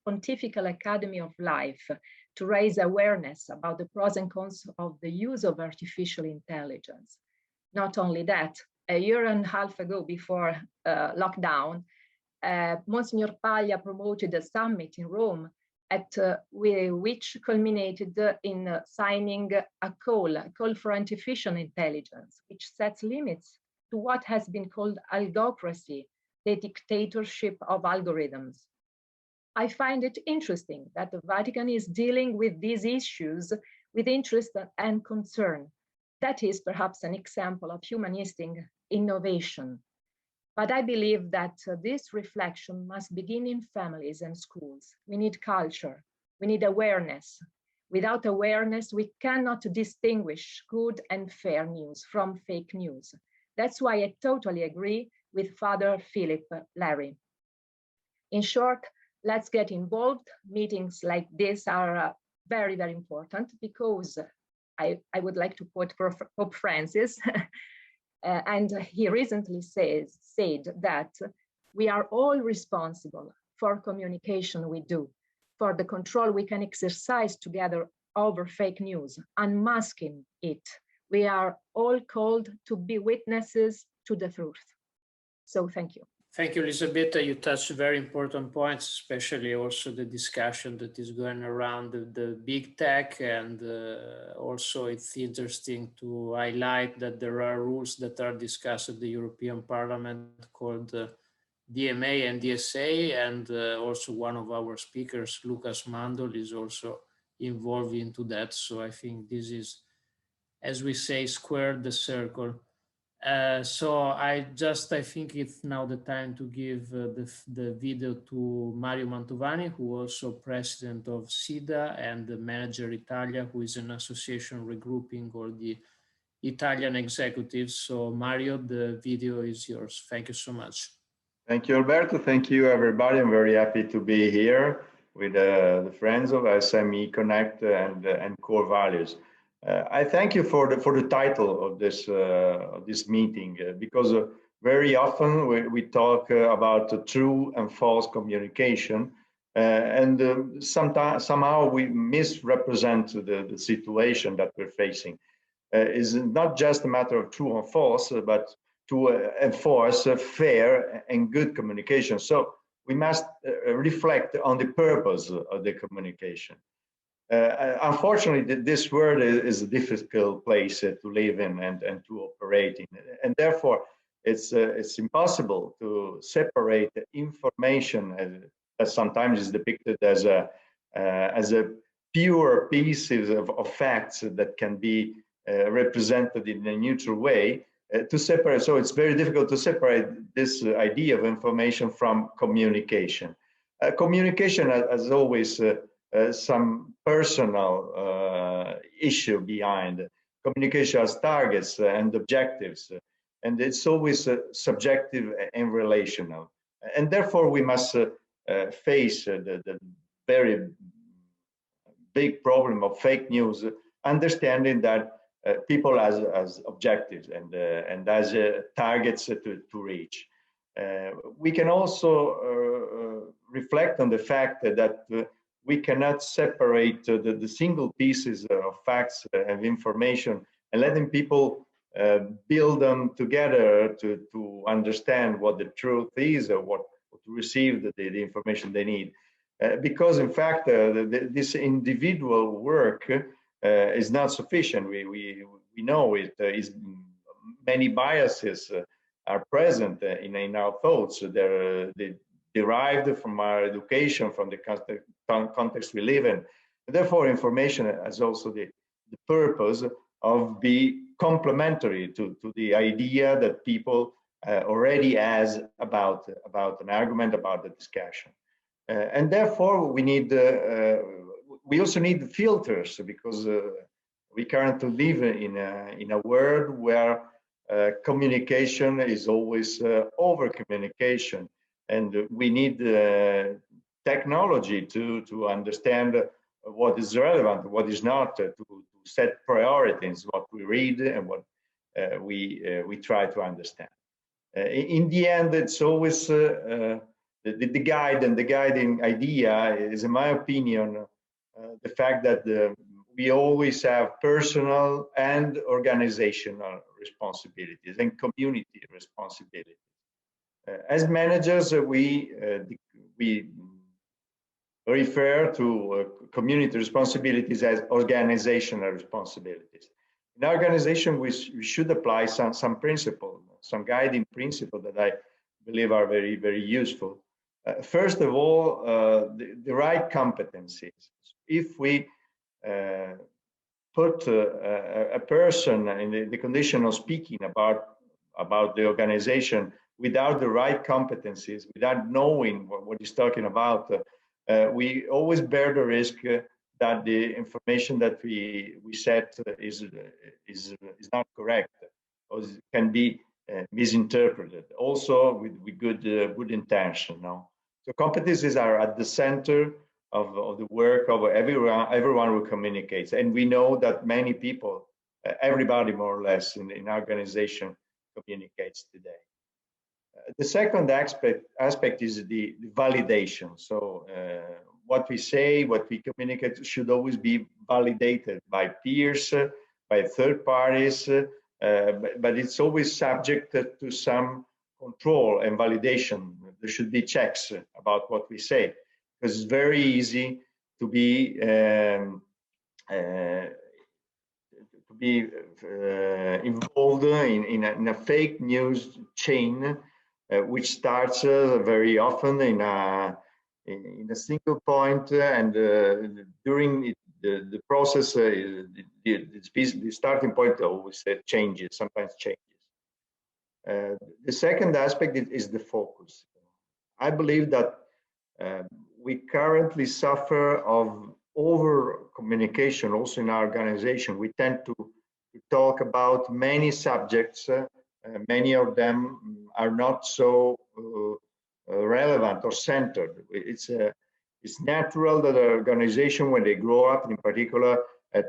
Pontifical Academy of Life to raise awareness about the pros and cons of the use of artificial intelligence. Not only that, a year and a half ago, before lockdown, Monsignor Paglia promoted a summit in Rome which culminated in signing a call for artificial intelligence, which sets limits to what has been called algocracy, the dictatorship of algorithms. I find it interesting that the Vatican is dealing with these issues with interest and concern. That is perhaps an example of humanistic innovation. But I believe that this reflection must begin in families and schools. We need culture, we need awareness. Without awareness, we cannot distinguish good and fair news from fake news. That's why I totally agree with Father Philip Larry. In short, let's get involved. Meetings like this are very, very important because I would like to quote Pope Francis, and he recently said that we are all responsible for communication we do, for the control we can exercise together over fake news, unmasking it. We are all called to be witnesses to the truth. So thank you. Thank you, Elisabetta. You touched very important points, especially also the discussion that is going around the big tech. And also it's interesting to highlight that there are rules that are discussed at the European Parliament called DMA and DSA. And also one of our speakers, Lucas Mandol, is also involved into that. So I think this is, as we say, squared the circle. So I think it's now the time to give the video to Mario Mantovani, who also president of SIDA, and the manager Italia, who is an association regrouping all the Italian executives. So Mario, the video is yours. Thank you so much. Thank you, Alberto. Thank you, everybody. I'm very happy to be here with the friends of SME Connect and Core Values. I thank you for the title of this meeting because very often we talk about true and false communication, and somehow we misrepresent the situation that we're facing. It's not just a matter of true or false, but to enforce fair and good communication. So we must reflect on the purpose of the communication. Unfortunately, this world is a difficult place to live in and to operate in, and therefore it's impossible to separate information that sometimes is depicted as as a pure pieces of facts that can be represented in a neutral way, to separate. So it's very difficult to separate this idea of information from communication. Communication has always some personal issue behind. Communication has targets and objectives, and it's always subjective and relational. And therefore, we must face the very big problem of fake news, understanding that people as objectives and as targets to reach. We can also reflect on the fact that we cannot separate the single pieces of facts and information and letting people build them together to understand what the truth is or what to receive the information they need. Because in fact, this individual work is not sufficient. We know it is many biases are present in our thoughts. They're derived from our education, from the context we live in. Therefore, information has also the purpose of being complementary to the idea that people already has about an argument, about the discussion. And therefore, we also need filters, because we currently live in a world where communication is always over communication, and we need technology to understand what is relevant, what is not, to set priorities, what we read and what we try to understand. In the end, it's always the guide, and the guiding idea is, in my opinion, the fact that we always have personal and organizational responsibilities and community responsibilities. As managers, we refer to community responsibilities as organizational responsibilities. In our organization, we should apply some principle, some guiding principle that I believe are very, very useful. First of all, the right competencies. If we put a person in the condition of speaking about the organization without the right competencies, without knowing what he's talking about, we always bear the risk that the information that we set is not correct, or can be misinterpreted, also with good intention. No? So competencies are at the center of the work of everyone who communicates, and we know that many people, everybody more or less in our organization, communicates today. The second aspect is the validation. So what we say, what we communicate should always be validated by peers, by third parties, but it's always subject to some control and validation. There should be checks about what we say, because it's very easy to be involved in a fake news chain, which starts very often in a single point, and during the process, the starting point always changes, sometimes changes. The second aspect is the focus. I believe that we currently suffer of over communication also in our organization. We tend to talk about many subjects. Many of them are not so relevant or centered. It's natural that an organization, when they grow up in particular,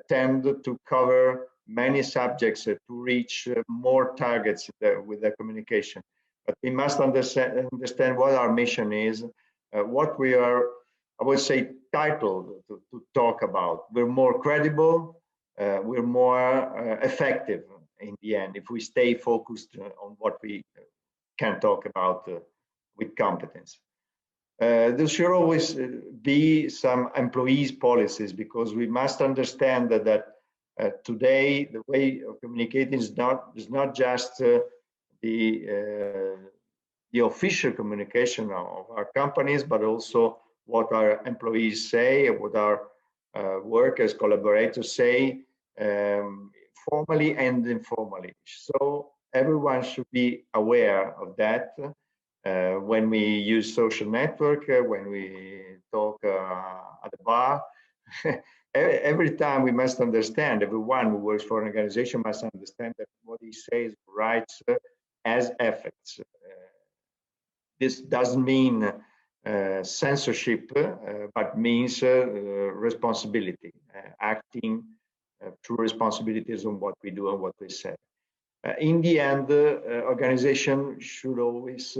tend to cover many subjects to reach more targets with their communication. But we must understand what our mission is, what we are, I would say, titled to talk about. We're more credible, we're more effective in the end if we stay focused on what we can talk about with competence. There should always be some employees policies, because we must understand that today the way of communicating is not just the official communication of our companies, but also what our employees say, what our workers, collaborators say, formally and informally. So everyone should be aware of that when we use social network, when we talk at the bar. Every time we must understand, everyone who works for an organization must understand that what he says writes as effects. This doesn't mean censorship, but means responsibility, acting through responsibilities on what we do and what we say. In the end, organization should always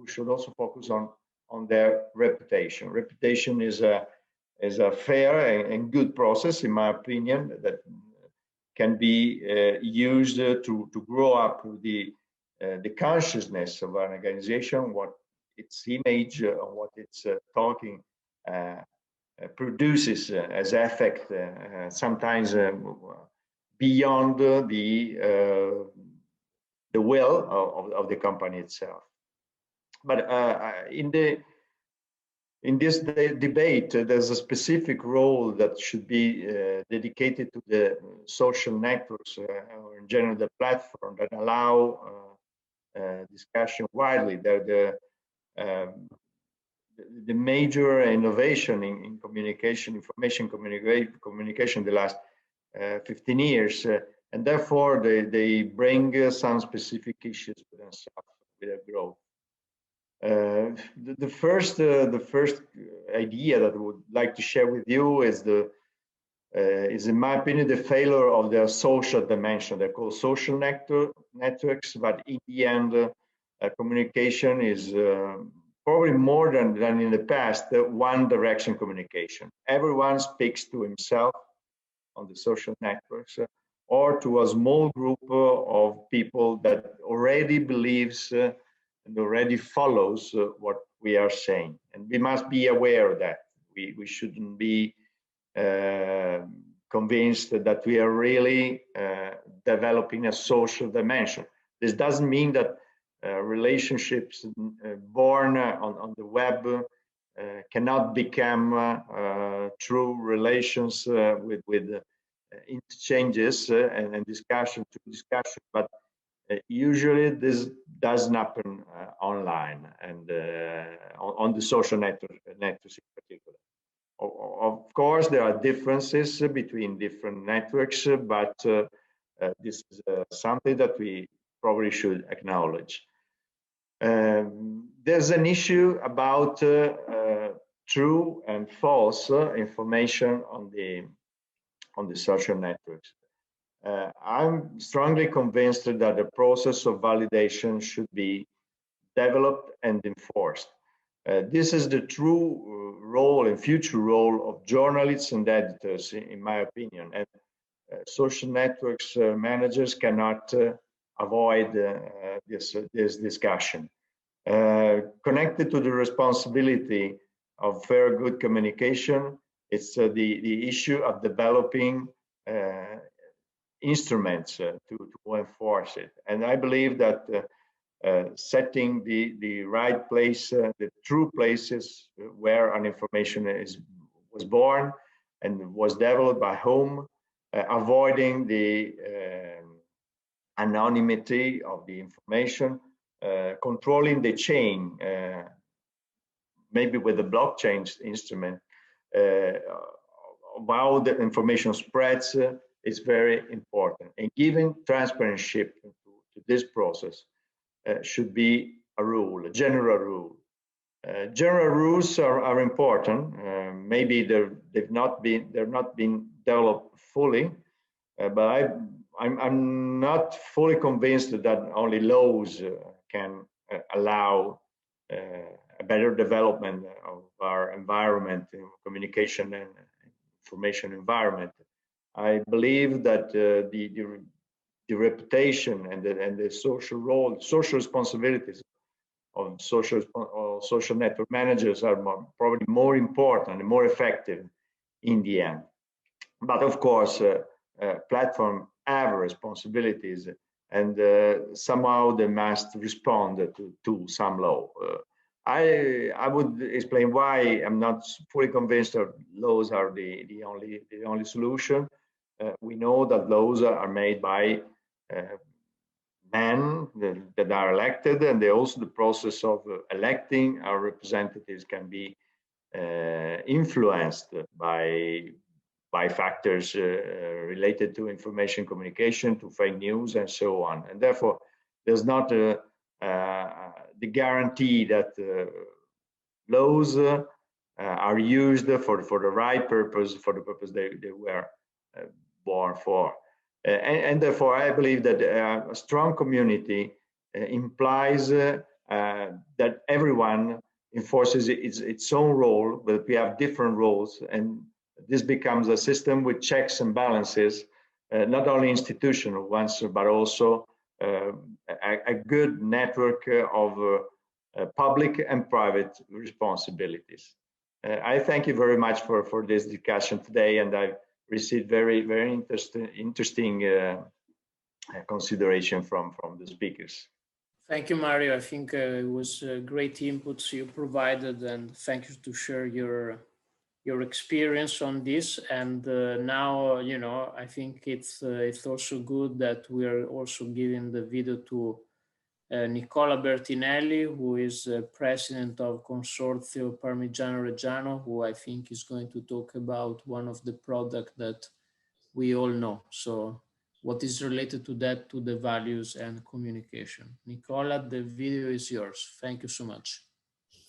should also focus on their reputation. Reputation is a fair and good process, in my opinion, that can be used to grow up the consciousness of an organization, what its image, what its talking produces as effect, sometimes beyond the will of the company itself. But in this debate, there's a specific role that should be dedicated to the social networks, or in general the platform that allow discussion widely. They're the major innovation in communication, information communication the last 15 years, and therefore they bring some specific issues with themselves, with their growth. The first idea that I would like to share with you is in my opinion, the failure of the social dimension. They're called social networks, but in the end, communication is probably more than in the past, one direction communication. Everyone speaks to himself on the social networks, or to a small group of people that already believes and already follows what we are saying. And we must be aware of that. We shouldn't be convinced that we are really developing a social dimension. This doesn't mean that relationships born on the web cannot become true relations with interchanges and discussion to discussion, but usually this doesn't happen online and on the social networks in particular. Of course, there are differences between different networks, but this is something that we probably should acknowledge. There's an issue about true and false information on the social networks. I'm strongly convinced that the process of validation should be developed and enforced. This is the true role and future role of journalists and editors, in my opinion. And social networks managers cannot avoid this discussion. Connected to the responsibility of fair, good communication, it's the issue of developing instruments to enforce it. And I believe that setting the right place, the true places where an information was born and was developed by whom, avoiding the anonymity of the information, controlling the chain, maybe with a blockchain instrument, how the information spreads is very important. And giving transparency to this process should be a rule, a general rule. General rules are important. Maybe they're not been developed fully, but I'm not fully convinced that only laws can allow a better development of our environment, communication and information environment. I believe that the reputation and the social role, social responsibilities of social network managers are probably more important and more effective in the end. But of course, platforms have responsibilities, and somehow they must respond to some law. I would explain why I'm not fully convinced that laws are the only solution. We know that laws are made by men that are elected, and also the process of electing our representatives can be influenced by factors related to information communication, to fake news, and so on. And therefore, there's not the guarantee that laws are used for the right purpose, for the purpose they were born for. And therefore, I believe that a strong community implies that everyone enforces its own role, but we have different roles, and this becomes a system with checks and balances, not only institutional ones, but also a good network of public and private responsibilities. I thank you very much for this discussion today, and I received very interesting consideration from the speakers. Thank you, Mario. I think it was great inputs you provided, and thank you to share your experience on this. And now, you know, I think it's also good that we are also giving the video to Nicola Bertinelli, who is president of Consorzio Parmigiano Reggiano, who I think is going to talk about one of the products that we all know. So what is related to that, to the values and communication. Nicola, the video is yours. Thank you so much.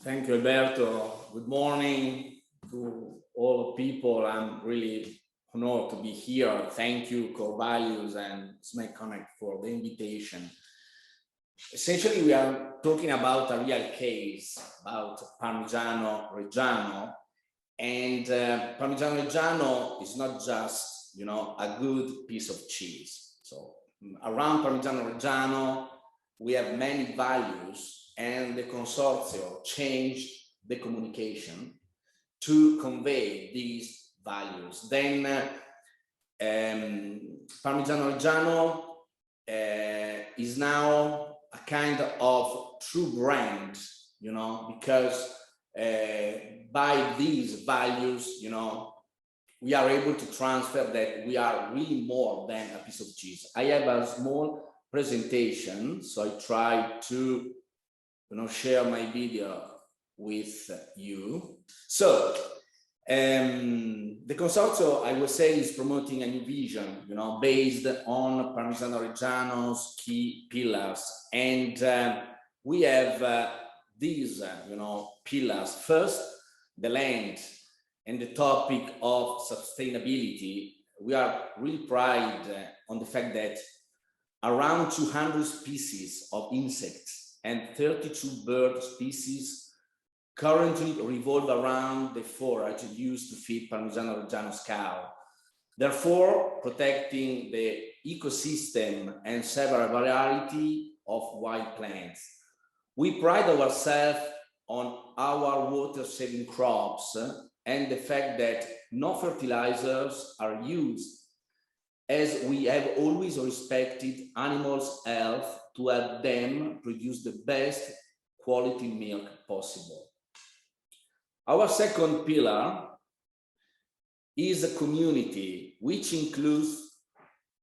Thank you, Alberto. Good morning to all people. I'm really honored to be here. Thank you, Core Values and SMAC Connect, for the invitation. Essentially, we are talking about a real case about Parmigiano Reggiano, and Parmigiano Reggiano is not just, you know, a good piece of cheese. So around Parmigiano Reggiano, we have many values, and the Consorzio changed the communication to convey these values. Then Parmigiano Reggiano is now a kind of true brand, you know, because by these values, you know, we are able to transfer that we are really more than a piece of cheese. I have a small presentation, so I try to, you know, share my video with you. So the Consorzio, I would say, is promoting a new vision, you know, based on Parmigiano Reggiano's key pillars. And we have these, you know, pillars. First, the land and the topic of sustainability. We are really proud on the fact that around 200 species of insects and 32 bird species currently revolve around the forage used to feed Parmigiano Reggiano's cow, therefore protecting the ecosystem and several variety of wild plants. We pride ourselves on our water-saving crops and the fact that no fertilizers are used, as we have always respected animals' health to help them produce the best quality milk possible. Our second pillar is a community which includes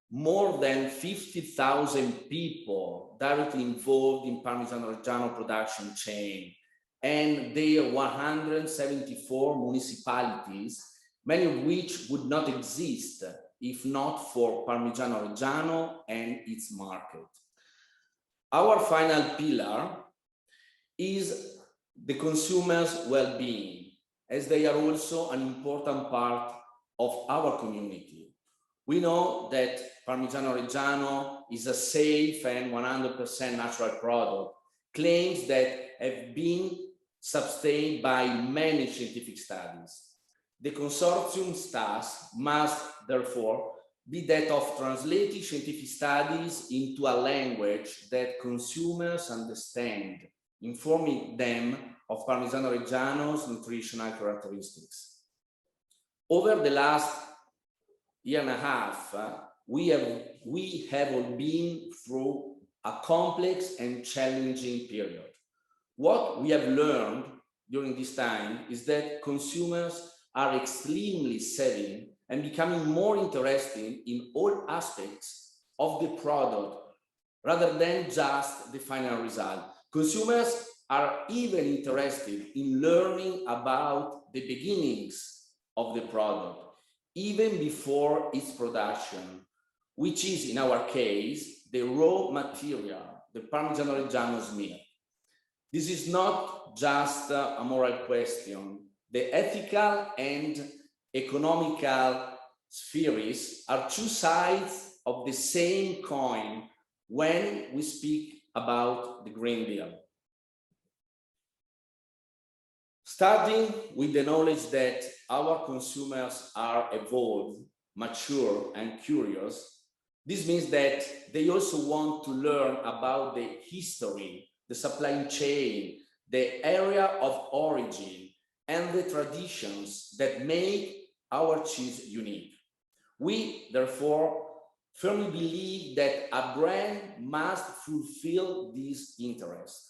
more than 50,000 people directly involved in Parmigiano Reggiano production chain and their 174 municipalities, many of which would not exist if not for Parmigiano Reggiano and its market. Our final pillar is the consumers' well-being, as they are also an important part of our community. We know that Parmigiano Reggiano is a safe and 100% natural product, claims that have been sustained by many scientific studies. The consortium's task must, therefore, be that of translating scientific studies into a language that consumers understand, informing them of Parmigiano Reggiano's nutritional characteristics. Over the last year and a half, we have all been through a complex and challenging period. What we have learned during this time is that consumers are extremely savvy and becoming more interested in all aspects of the product rather than just the final result. Consumers are even interested in learning about the beginnings of the product, even before its production, which is, in our case, the raw material, the Parmigiano Reggiano's milk. This is not just a moral question. The ethical and economical spheres are two sides of the same coin when we speak about the Green Deal. Starting with the knowledge that our consumers are evolved, mature, and curious, this means that they also want to learn about the history, the supply chain, the area of origin, and the traditions that make our cheese unique. We, therefore, firmly believe that a brand must fulfill this interest.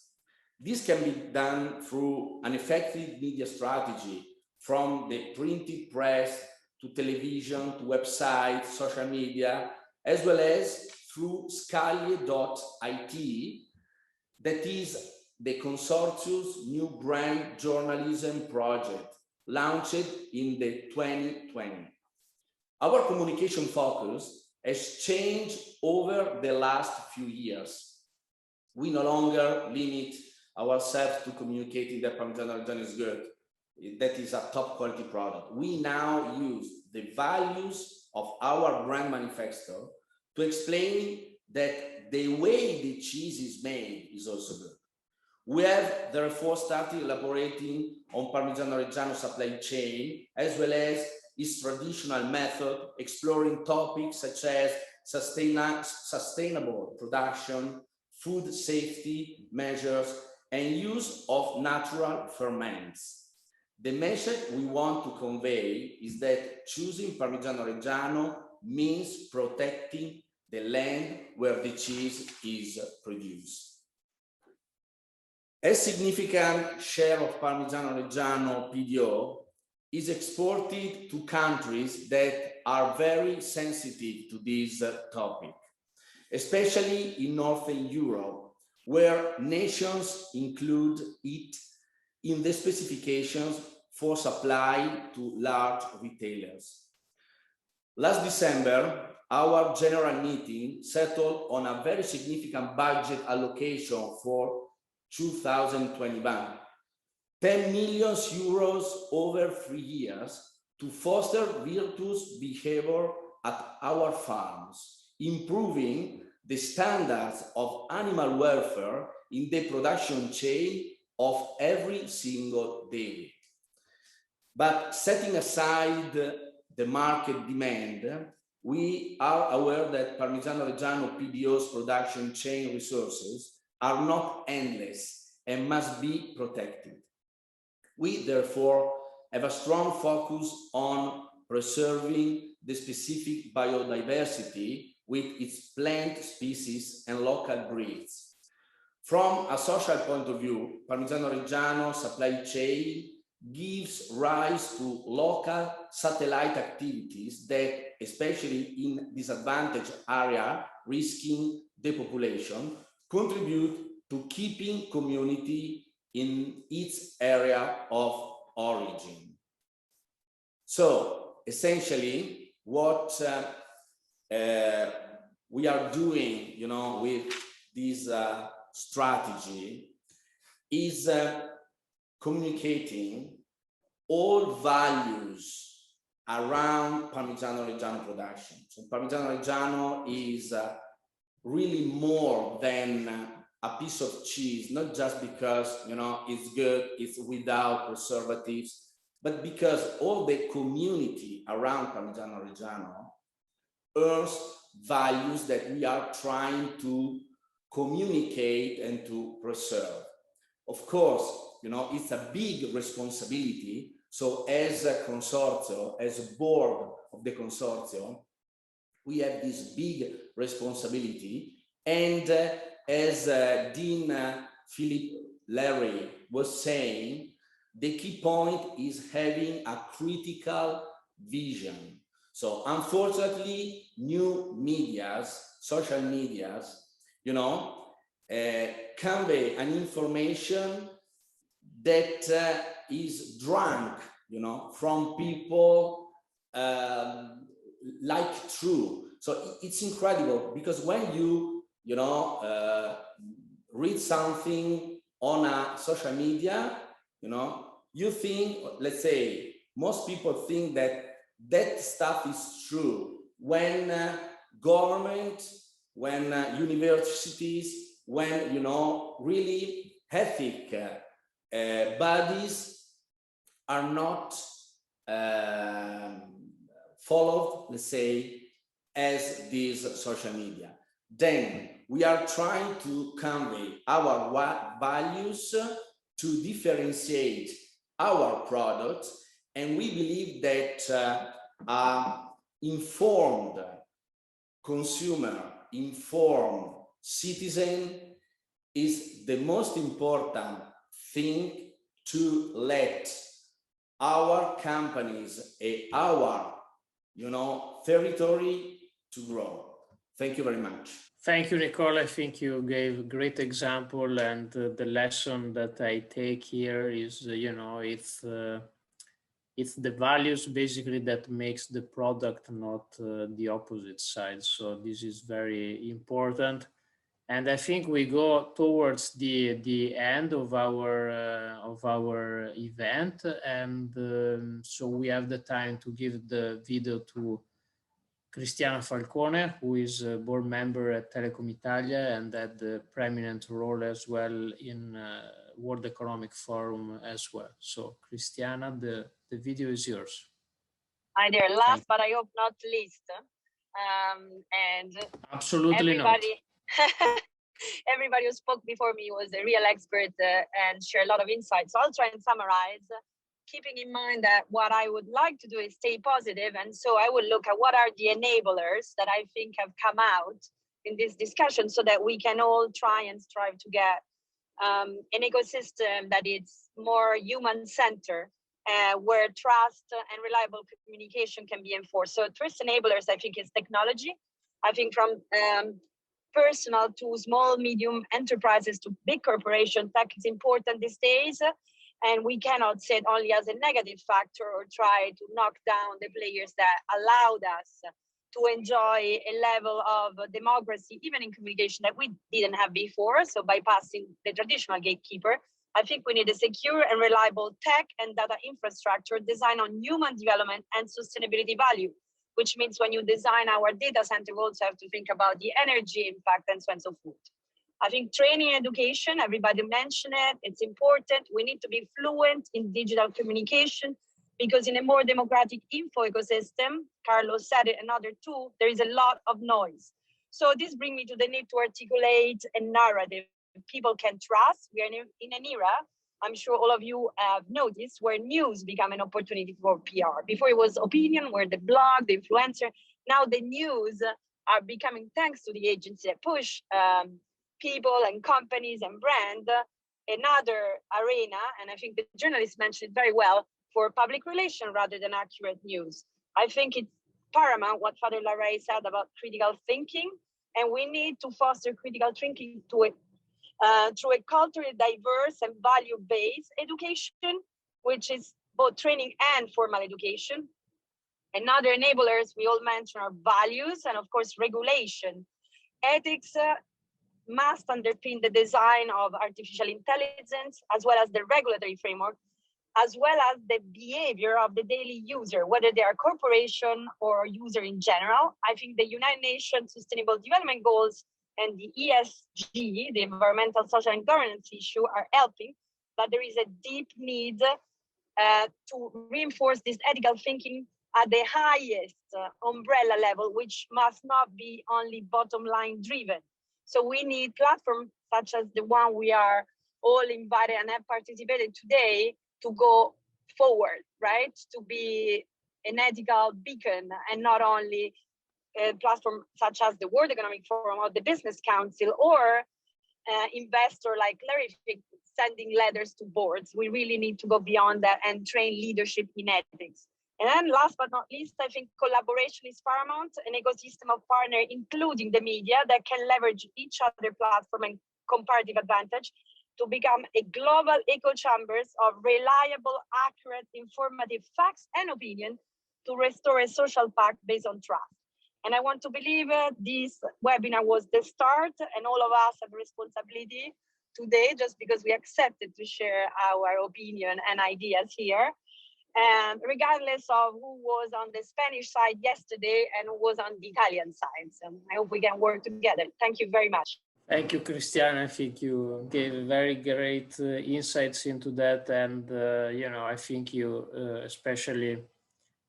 This can be done through an effective media strategy, from the printed press to television to websites, social media, as well as through Scaglie.it, that is the consortium's new brand journalism project, launched in the 2020. Our communication focus has changed over the last few years. We no longer limit ourselves to communicating that Parmigiano Reggiano is good, that is a top quality product. We now use the values of our brand manifesto to explain that the way the cheese is made is also good. We have therefore started elaborating on Parmigiano Reggiano supply chain, as well as its traditional method, exploring topics such as sustainable production, food safety measures, and use of natural ferments. The message we want to convey is that choosing Parmigiano Reggiano means protecting the land where the cheese is produced. A significant share of Parmigiano Reggiano PDO is exported to countries that are very sensitive to this topic, especially in Northern Europe, where nations include it in the specifications for supply to large retailers. Last December, our general meeting settled on a very significant budget allocation for 2021, 10 million euros over 3 years to foster virtuous behavior at our farms, improving the standards of animal welfare in the production chain of every single dairy. But setting aside the market demand, we are aware that Parmigiano Reggiano PDO's production chain resources are not endless and must be protected. We therefore have a strong focus on preserving the specific biodiversity with its plant species and local breeds. From a social point of view, Parmigiano Reggiano supply chain gives rise to local satellite activities that, especially in disadvantaged area risking depopulation, contribute to keeping community in its area of origin. So essentially, what we are doing, with this strategy is communicating all values around Parmigiano Reggiano production. So Parmigiano Reggiano is really more than a piece of cheese, not just because it's good, it's without preservatives, but because all the community around Parmigiano Reggiano earns values that we are trying to communicate and to preserve. Of course, it's a big responsibility. So as a consortium, as a board of the consortium, we have this big responsibility. And as Dean Philip Larry was saying, the key point is having a critical vision. So unfortunately, new medias, social medias, you know, convey an information that is drunk, you know, from people like true. So it's incredible because when you know, read something on a social media, you know, you think, let's say, most people think that that stuff is true when government, when universities, when, you know, really ethic bodies are not followed, let's say, as these social media. Then we are trying to convey our values to differentiate our products, and we believe that informed consumer, informed citizen is the most important thing to let our companies, our, you know, territory to grow. Thank you very much. Thank you, Nicole. I think you gave a great example, and the lesson that I take here is, you know, it's the values basically that makes the product, not the opposite side. So this is very important. And I think we go towards the end of our event, and so we have the time to give the video to Cristiano Falcone, who is a board member at Telecom Italia and had the preeminent role as well in World Economic Forum as well. So Cristiana, the video is yours. Hi there, last but I hope not least. And absolutely everybody, everybody who spoke before me was a real expert and shared a lot of insights. So I'll try and summarize, keeping in mind that what I would like to do is stay positive. And so I would look at what are the enablers that I think have come out in this discussion so that we can all try and strive to get an ecosystem that is more human-centered, where trust and reliable communication can be enforced. So first enablers, I think, is technology. I think from personal to small, medium enterprises to big corporations, tech is important these days. And we cannot see it only as a negative factor or try to knock down the players that allowed us to enjoy a level of democracy, even in communication, that we didn't have before. So bypassing the traditional gatekeeper, I think we need a secure and reliable tech and data infrastructure designed on human development and sustainability value, which means when you design our data center, we also have to think about the energy impact and so on and so forth. I think training and education, everybody mentioned it, it's important. We need to be fluent in digital communication because in a more democratic info ecosystem, Carlos said it, another two, there is a lot of noise. So this brings me to the need to articulate a narrative people can trust. We are in an era, I'm sure all of you have noticed, where news become an opportunity for PR. Before it was opinion, where the blog, the influencer, now the news are becoming, thanks to the agency that push people and companies and brand, another arena, and I think the journalist mentioned it very well, for public relation rather than accurate news. I think it's paramount what Father Larray said about critical thinking, and we need to foster critical thinking to it through a culturally diverse and value-based education, which is both training and formal education. Another enablers we all mentioned are values and of course regulation. Ethics must underpin the design of artificial intelligence as well as the regulatory framework, as well as the behavior of the daily user, whether they are corporation or user in general. I think the United Nations Sustainable Development Goals and the ESG, the environmental, social, and governance issue, are helping, but there is a deep need to reinforce this ethical thinking at the highest umbrella level, which must not be only bottom line driven. So we need platforms such as the one we are all invited and have participated today to go forward, right? To be an ethical beacon and not only a platform such as the World Economic Forum or the Business Council or investor like Larry sending letters to boards. We really need to go beyond that and train leadership in ethics. And then last but not least, I think collaboration is paramount, an ecosystem of partners, including the media, that can leverage each other platform and comparative advantage to become a global echo chambers of reliable, accurate, informative facts and opinion to restore a social pact based on trust. And I want to believe this webinar was the start, and all of us have responsibility today just because we accepted to share our opinion and ideas here. And regardless of who was on the Spanish side yesterday and who was on the Italian side. So I hope we can work together. Thank you very much. Thank you, Christiane. I think you gave very great insights into that. And, you know, I think you especially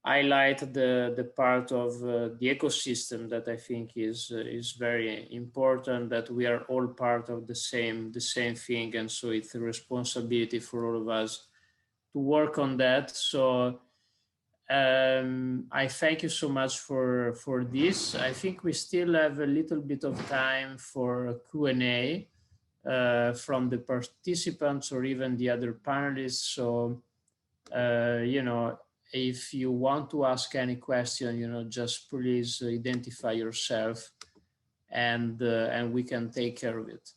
highlight the part of the ecosystem that I think is very important, that we are all part of the same thing. And so it's a responsibility for all of us to work on that. So I thank you so much for this. I think we still have a little bit of time for Q&A from the participants or even the other panelists. So, you know, if you want to ask any question, you know, just please identify yourself and we can take care of it.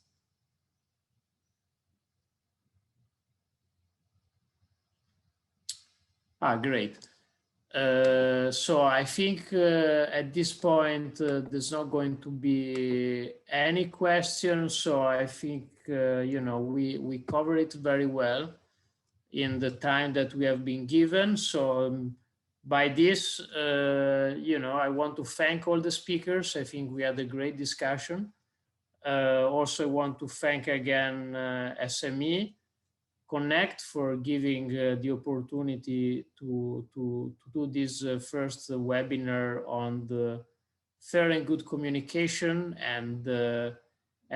Great. So I think at this point there's not going to be any questions. So I think you know, we cover it very well in the time that we have been given. So by this, you know, I want to thank all the speakers. I think we had a great discussion. Also, I want to thank again SME Connect for giving the opportunity to do this first webinar on the fair and good communication, and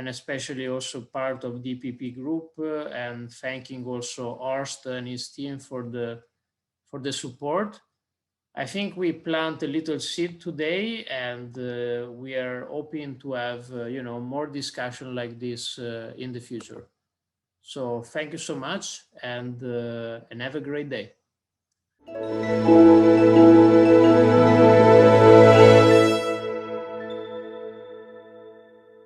especially also part of DPP group, and thanking also Horst and his team for the support. I think we plant a little seed today, and we are hoping to have you know, more discussion like this in the future. So thank you so much, and have a great day.